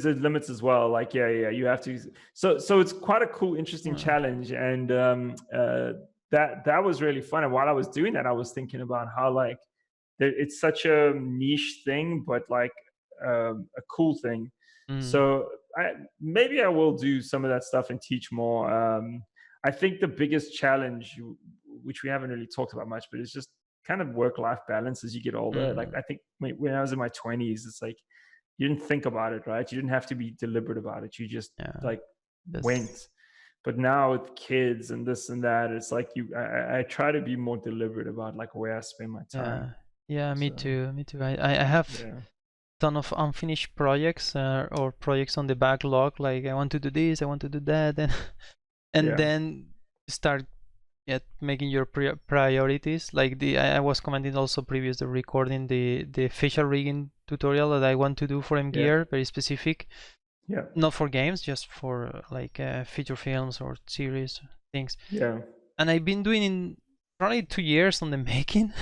the limits as well. Like you have to. So it's quite a cool, interesting challenge, and that was really fun. And while I was doing that, I was thinking about how like it's such a niche thing, but like a cool thing. So maybe I will do some of that stuff and teach more. I think the biggest challenge, which we haven't really talked about much, but it's just kind of work-life balance as you get older. Like I think when I was in my 20s, it's like you didn't think about it, right? You didn't have to be deliberate about it. You just like went. But now with kids and this and that, it's like I try to be more deliberate about like where I spend my time. Yeah, me too. I have ton of unfinished projects or projects on the backlog. Like I want to do this, I want to do that, and then start making your priorities. Like I was commenting also previous the recording the facial rigging tutorial that I want to do for MGear, very specific. Not for games, just for like feature films or series things. And I've been doing in probably 2 years on the making.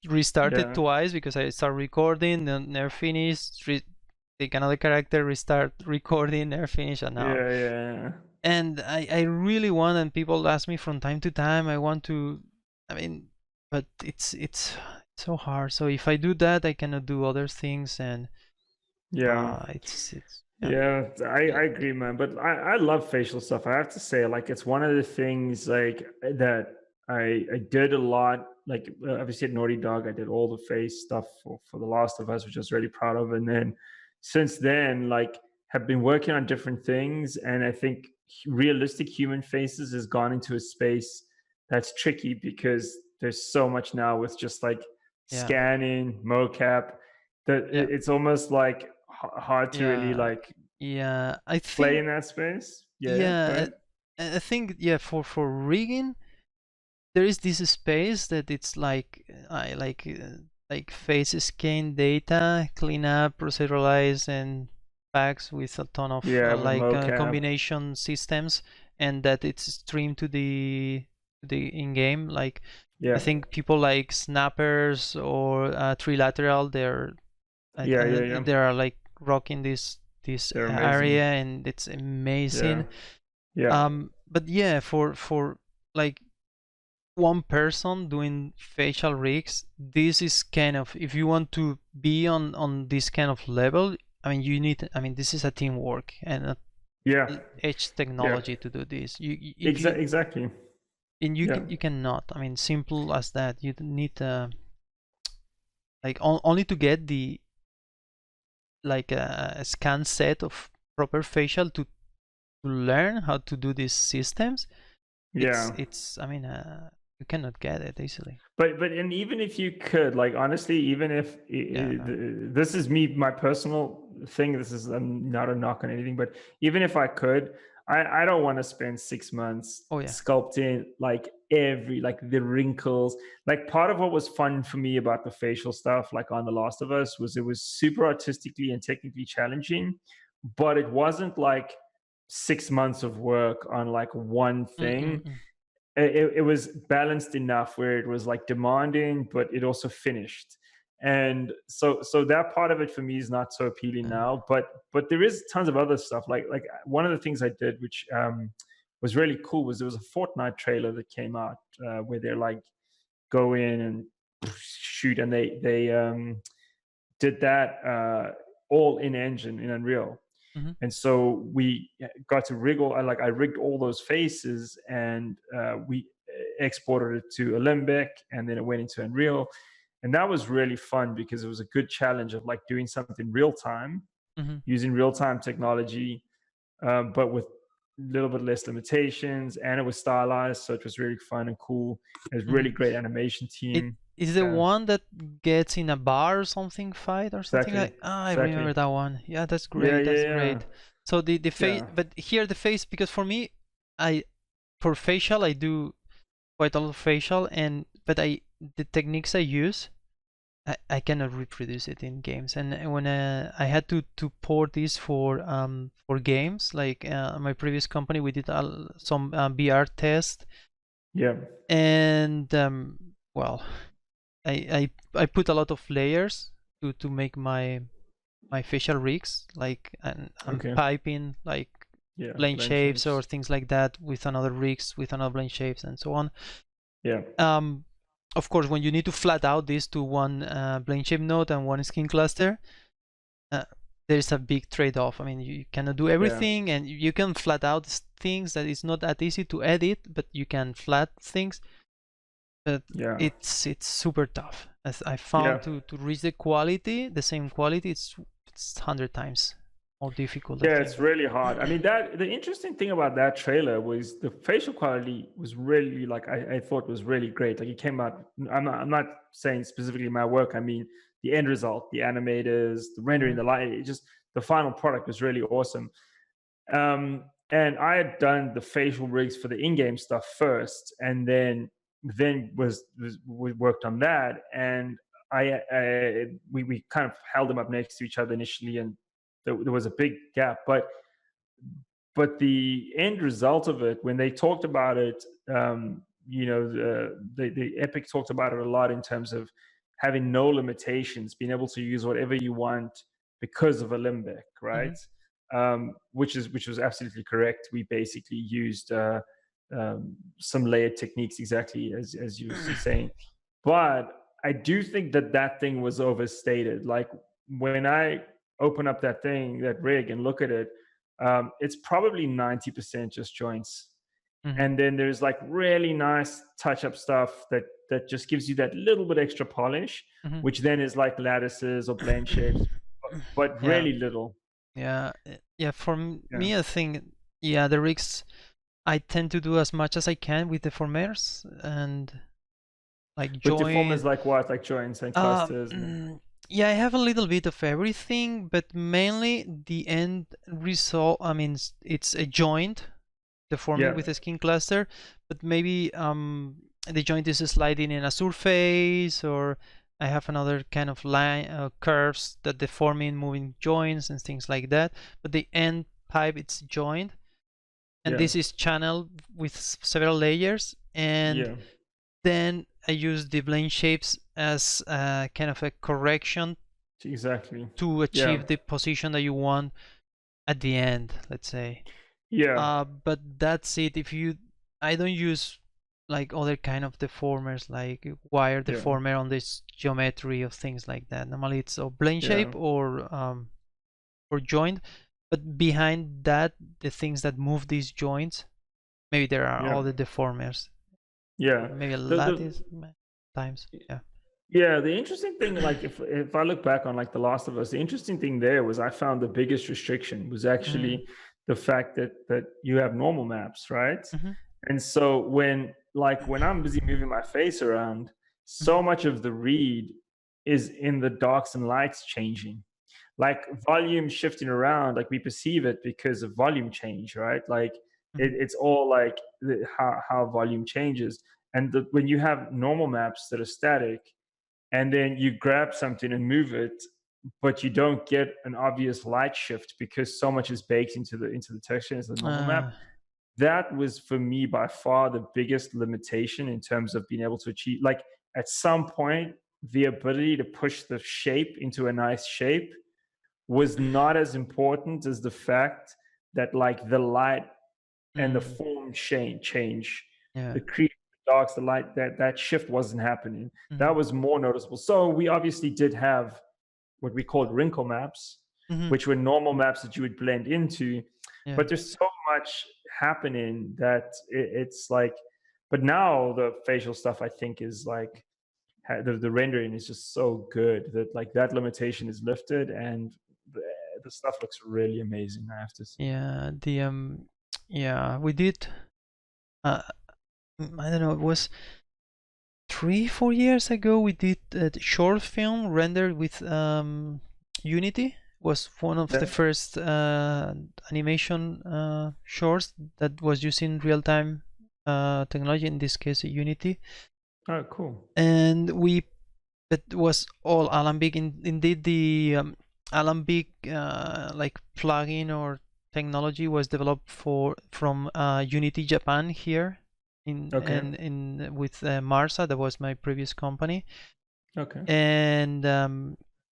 Restarted twice because I start recording, then never finished. Take another character, restart recording, never finish, and now. And I really want, and people ask me from time to time. I want to. I mean, but it's so hard. So if I do that, I cannot do other things, and Yeah. it's yeah. Yeah, I agree, man. But I love facial stuff. I have to say, like, it's one of the things like that I did a lot. Like, obviously at Naughty Dog, I did all the face stuff for The Last of Us, which I was really proud of. And then since then, like, have been working on different things. And I think realistic human faces has gone into a space that's tricky because there's so much now with just like Yeah, scanning, mocap, that yeah, it's almost like hard to really yeah, like yeah. I play think in that space. Yeah, go yeah, ahead. I think yeah for rigging there is this space that it's like I like face scan data, clean up, proceduralize, and packs with a ton of Yeah, with mocap. combination systems, and that it's streamed to the in-game. Like I Yeah, think people like snappers or trilateral, yeah, yeah, yeah. they are like rocking this They're amazing. area, and it's Yeah, amazing. yeah, But yeah, for like one person doing facial rigs, this is kind of, if you want to be on this kind of level, I mean you need, I mean this is a teamwork and a yeah, edge yeah. technology to do this. If you Exactly. and Yeah, you cannot, I mean simple as that. You need like only to get the like a scan set of proper facial to learn how to do these systems. yeah. It's I mean you cannot get it easily. But and even if you could, like, honestly, even if Yeah, no. this is me, my personal thing, this is not a knock on anything, but even if I could, I don't want to spend 6 months Oh yeah. sculpting like every like the wrinkles. Like, part of what was fun for me about the facial stuff, like on The Last of Us, was it was super artistically and technically challenging, but it wasn't like 6 months of work on like one thing. Mm-mm-mm. It was balanced enough where it was like demanding, but it also finished. And so that part of it for me is not so appealing Uh, now. But there is tons of other stuff. Like one of the things I did, which was really cool, was there was a Fortnite trailer that came out where they're like go in and shoot, and they did that all in engine in Unreal. mhm, And so we got to rig all, like I rigged all those faces, and we exported it to Alembic, and then it went into Unreal. And that was really fun because it was a good challenge of like doing something real time, mhm, using real time technology, but with a little bit less limitations. And it was stylized, so it was really fun and cool. It was mhm. really great animation It team. is the Yeah, one that gets in a bar or something fight or something exactly, like. Ah, I exactly. remember that one. Yeah, that's Yeah, great. yeah, That's yeah, great. So the face, yeah, but here the face, because for me, I for facial I do quite a lot of facial, and but I the techniques I use, I cannot reproduce it in games. And when I had to port this for games, like my previous company, we did some VR test, yeah. and well, I put a lot of layers to make my facial rigs, like, and I'm Okay. piping like Yeah, plane blend shapes or shapes. things like that with another rigs with another plane shapes and so on. Yeah, um of course, when you need to flat out this to one plane shape node and one skin cluster, uh, there's a big trade-off. I mean, you cannot do yeah, everything, and you can flat out things that it's not that easy to edit, but you can flat things. But yeah, it's super tough. As I yeah. found, to reach the quality, the same quality, it's 100 times more difficult, I Yeah, think. it's really hard. I mean, that the interesting thing about that trailer was the facial quality was really like I thought was really great. Like it came out. I'm not saying specifically my work. I mean the end result, the animators, the rendering, Mhm, the light. It just the final product was really awesome. And I had done the facial rigs for the in-game stuff first, and then we worked on that. And we kind of held them up next to each other initially, and there was a big gap. But the end result of it, when they talked about it, the Epic talked about it a lot in terms of having no limitations, being able to use whatever you want because of Alembic, mhm, right? Which was absolutely correct. We basically used some layered techniques, exactly as you were saying. But I do think that that thing was overstated. Like when I open up that thing, that rig, and look at it, it's probably 90% just joints. Hmm. And then there's like really nice touch up stuff that just gives you that little bit extra polish, Hmm. which then is like lattices or blend shapes, but Yeah, really little. yeah, yeah. For Yeah. me, I think, yeah, the rigs, I tend to do as much as I can with the formers and like With deformers join. like what? Like joints and Um, clusters and yeah, I have a little bit of everything, but mainly the end result. I mean, it's a joint deforming yeah, with a skin cluster, but maybe the joint is sliding in a surface, or I have another kind of line curves that deforming moving joints and things like that. But the end pipe, it's joined, and yeah, this is channeled with several layers, and yeah, then I use the blend shapes as kind of a correction exactly. to Yeah, achieve the position that you want at the end, let's say. yeah, But that's it. If you, I don't use like other kind of deformers, like wire yeah, deformer on this geometry of things like that. Normally it's a plane yeah, shape or joint, but behind that, the things that move these joints, maybe there are yeah, other deformers, yeah. maybe The lattice times. Yeah. Yeah, the interesting thing, like if I look back on like The Last of Us, the interesting thing there was I found the biggest restriction was Mm. actually the fact that you have normal maps, right? Mm-hmm. And so when I'm busy moving my face around, Mm-hmm. so much of the read is in the darks and lights changing. Like volume shifting around, like we perceive it because of volume change, right? Like Mm-hmm. it's all like how volume changes. And when you have normal maps that are static, and then you grab something and move it, but you don't get an obvious light shift because so much is baked into the texture, into the normal map. Uh, That was for me by far the biggest limitation in terms of being able to achieve, like, at some point the ability to push the shape into a nice shape was not as important as the fact that like the light and the mm, form change, yeah. the creep, the darks, the light, that shift wasn't happening. That Mm-hmm. was more noticeable. So we obviously did have what we called wrinkle maps, Mm-hmm. which were normal maps that you would blend into. Yeah. But there's so much happening that it's like, but now the facial stuff I think is like the rendering is just so good that like that limitation is lifted, and the, the stuff looks really amazing, I have to say. Yeah. The yeah, we did. Uh, I don't know. It was 3 4 years ago. We did a short film rendered with Unity. Was one of the Yeah. first animation shorts that was using real-time technology. In this case, Unity, Oh, cool. and we it was all Alembic. Indeed, the Alembic like plugin or technology was developed from Unity Japan here Okay. in with Marsa. That was my previous company, Okay. and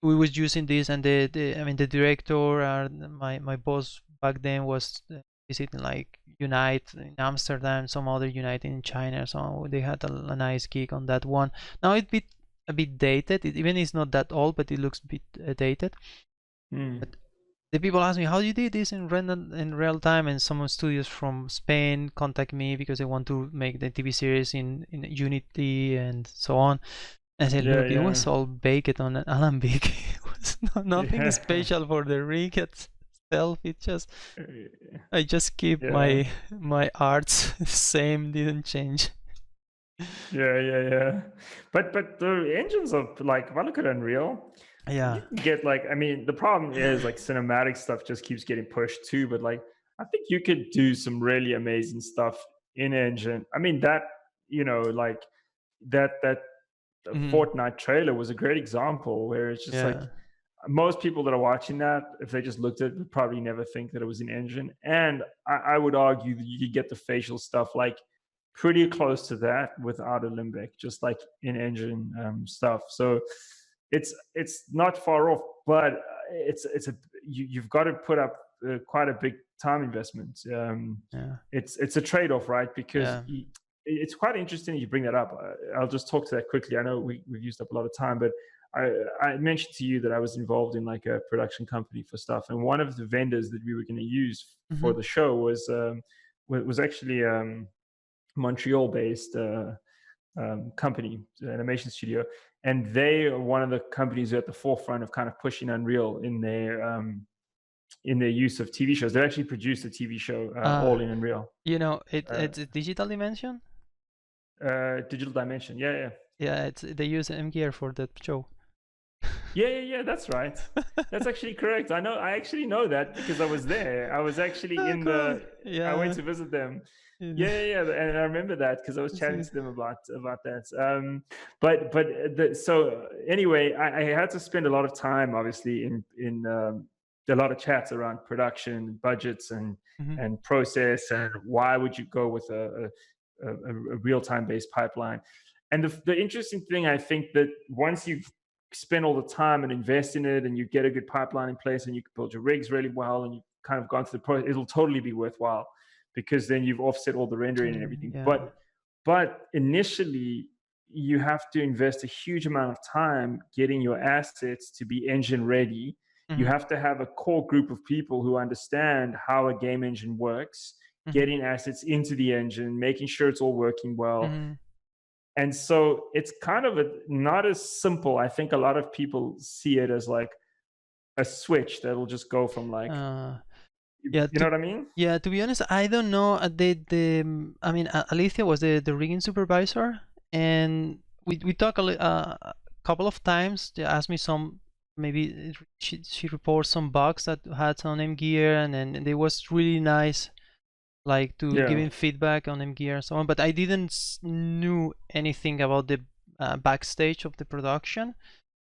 we was using this. And the I mean the director, my boss back then was visiting like Unite in Amsterdam, some other Unite in China. So they had a nice gig on that one. Now it bit a bit dated. It even is not that old, but it looks a bit dated. Mm. But the people ask me how you did this in real time, and some studios from Spain contact me because they want to make the TV series in Unity and so on. I said, Yeah, look, it yeah. was all baked on an Alembic. It was nothing Yeah. special for the rig itself. It just I just keep Yeah. my arts same, didn't change. Yeah, yeah, yeah. But the engines of like if I look at Unreal, you Yeah, can get like, I mean, the problem is like cinematic stuff just keeps getting pushed too, but like I think you could do some really amazing stuff in engine. I mean that, like that the mhm, Fortnite trailer was a great example where it's just like yeah, most people that are watching that, if they just looked at it, would probably never think that it was an engine. And I would argue that you could get the facial stuff like pretty close to that without a limbic, just like in engine stuff. So it's not far off, but it's you've got to put up quite a big time investment. yeah, It's a trade off, right? Because yeah, it's quite interesting you bring that up. I'll just talk to that quickly. I know we've used up a lot of time, but I mentioned to you that I was involved in like a production company for stuff, and one of the vendors that we were going to use for the show was actually Montreal-based company, animation studio, and they are one of the companies at the forefront of kind of pushing Unreal in their use of TV shows. They actually produced a TV show all in Unreal. You know, it's a Digital Dimension. Digital Dimension, yeah. Yeah, they use MGear for that show. Yeah, that's right. That's actually correct. I actually know that because I was there. I was actually I went to visit them. Yeah, and I remember that because I was chatting to them about that. So anyway, I had to spend a lot of time, obviously, in a lot of chats around production, budgets, and process, and why would you go with a real-time based pipeline. And the interesting thing, I think, that once you've spend all the time and invest in it, and you get a good pipeline in place, and you can build your rigs really well, and you've kind of gone through the process, it'll totally be worthwhile, because then you've offset all the rendering and everything. Yeah. But initially, you have to invest a huge amount of time getting your assets to be engine ready. You have to have a core group of people who understand how a game engine works, getting assets into the engine, making sure it's all working well. And so it's kind of not as simple. I think a lot of people see it as like a switch that will just go from like, you know what I mean? Yeah, to be honest, I don't know. I mean, Alicia was the rigging supervisor, and we talked a couple of times. They asked me maybe she reports some bugs that had on MGear, and it was really nice, like to giving feedback on MGear and so on. But I didn't knew anything about the backstage of the production.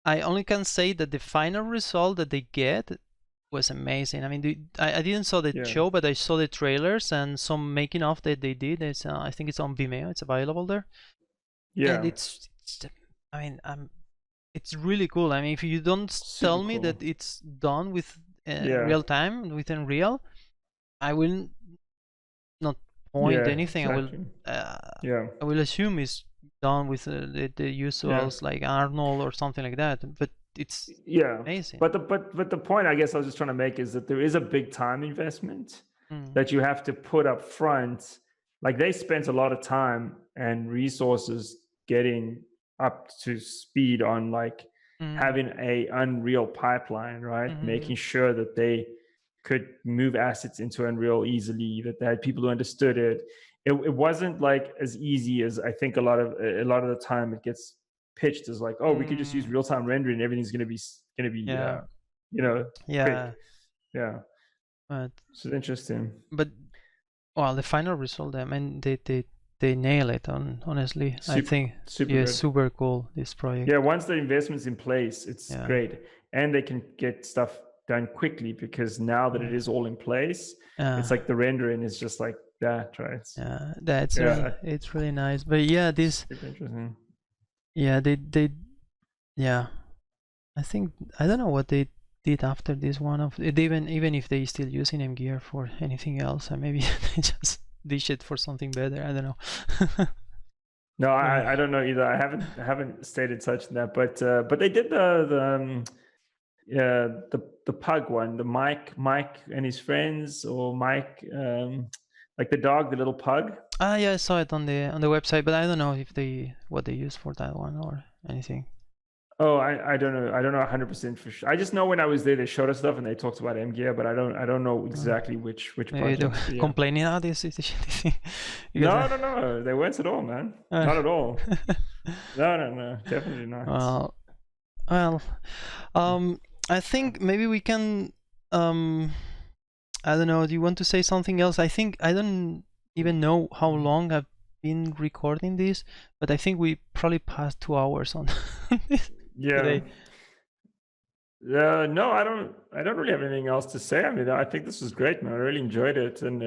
I only can say that the final result that they get was amazing. I mean, I didn't saw the show, but I saw the trailers and some making of that they did. It's I think it's on Vimeo. It's available there. Yeah, and it's I mean, it's really cool. I mean, if you don't tell me that it's done with real time with Unreal, I will not point anything. Exactly. I will assume it's done with the usuals like Arnold or something like that. But it's amazing. But the point I guess I was just trying to make is that there is a big time investment that you have to put up front. Like they spent a lot of time and resources getting up to speed on like having a Unreal pipeline, right? Making sure that they could move assets into Unreal easily, that they had people who understood it. It wasn't like as easy as I think a lot of the time it gets pitched as like, oh, we could just use real-time rendering and everything's gonna be quick. But it's interesting. But well, the final result, I mean, they nail it honestly. I think super cool, this project. Yeah, once the investment's in place, it's great, and they can get stuff done quickly because now that it is all in place, it's like the rendering is just like that, right? It's really nice. But yeah, this super interesting. Yeah, I think I don't know what they did after this one. Even if they still using MGear for anything else, and maybe they just dish it for something better. I don't know. No, I don't know either. I haven't stayed in touch on that, but they did the pug one, the Mike and his friends, or Mike, like the dog, the little pug. Yeah, I saw it on the website, but I don't know if what they use for that one or anything. Oh, I don't know. I don't know 100% for sure. I just know when I was there, they showed us stuff and they talked about MGear, but I don't know exactly which project. Complaining how this is the shitty thing. No, they weren't at all, man. Not at all. No, definitely not. Well, I think maybe we can. I don't know. Do you want to say something else? I think I don't even know how long I've been recording this, but I think we probably passed 2 hours on this today. No, I don't really have anything else to say. I mean, I think this was great, man. I really enjoyed it, and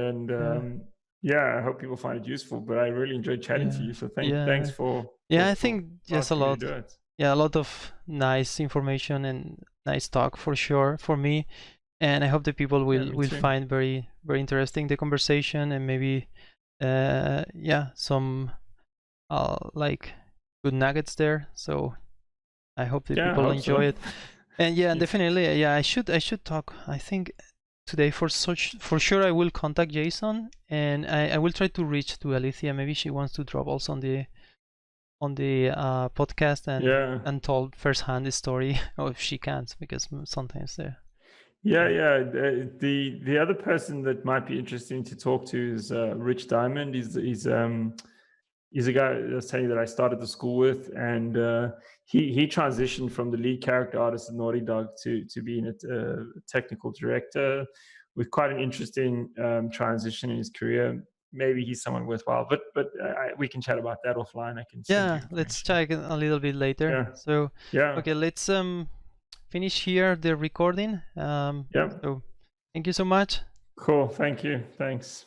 I hope people find it useful. But I really enjoyed chatting to you. So thanks for. I think just a lot. A lot of nice information and nice talk for sure for me. And I hope the people will find very, very interesting the conversation, and maybe yeah, some like good nuggets there. So I hope that Yeah, I people hope so. enjoy it. And yeah, Yes. definitely, yeah, I should talk. I think today for sure I will contact Jason, and I will try to reach to Alicia. Maybe she wants to drop also on the podcast Yeah. and told firsthand the story, or if she can't, because sometimes they're Yeah, yeah. The other person that might be interesting to talk to is Rich Diamond. He's a guy, let's say, that I started the school with, and he transitioned from the lead character artist at Naughty Dog to being a technical director, with quite an interesting transition in his career. Maybe he's someone worthwhile, but we can chat about that offline. I can send you yeah. Let's information. check a little bit later. Yeah, So yeah, okay, let's finish here the recording. yeah. So thank you so much. Cool. Thank you. Thanks.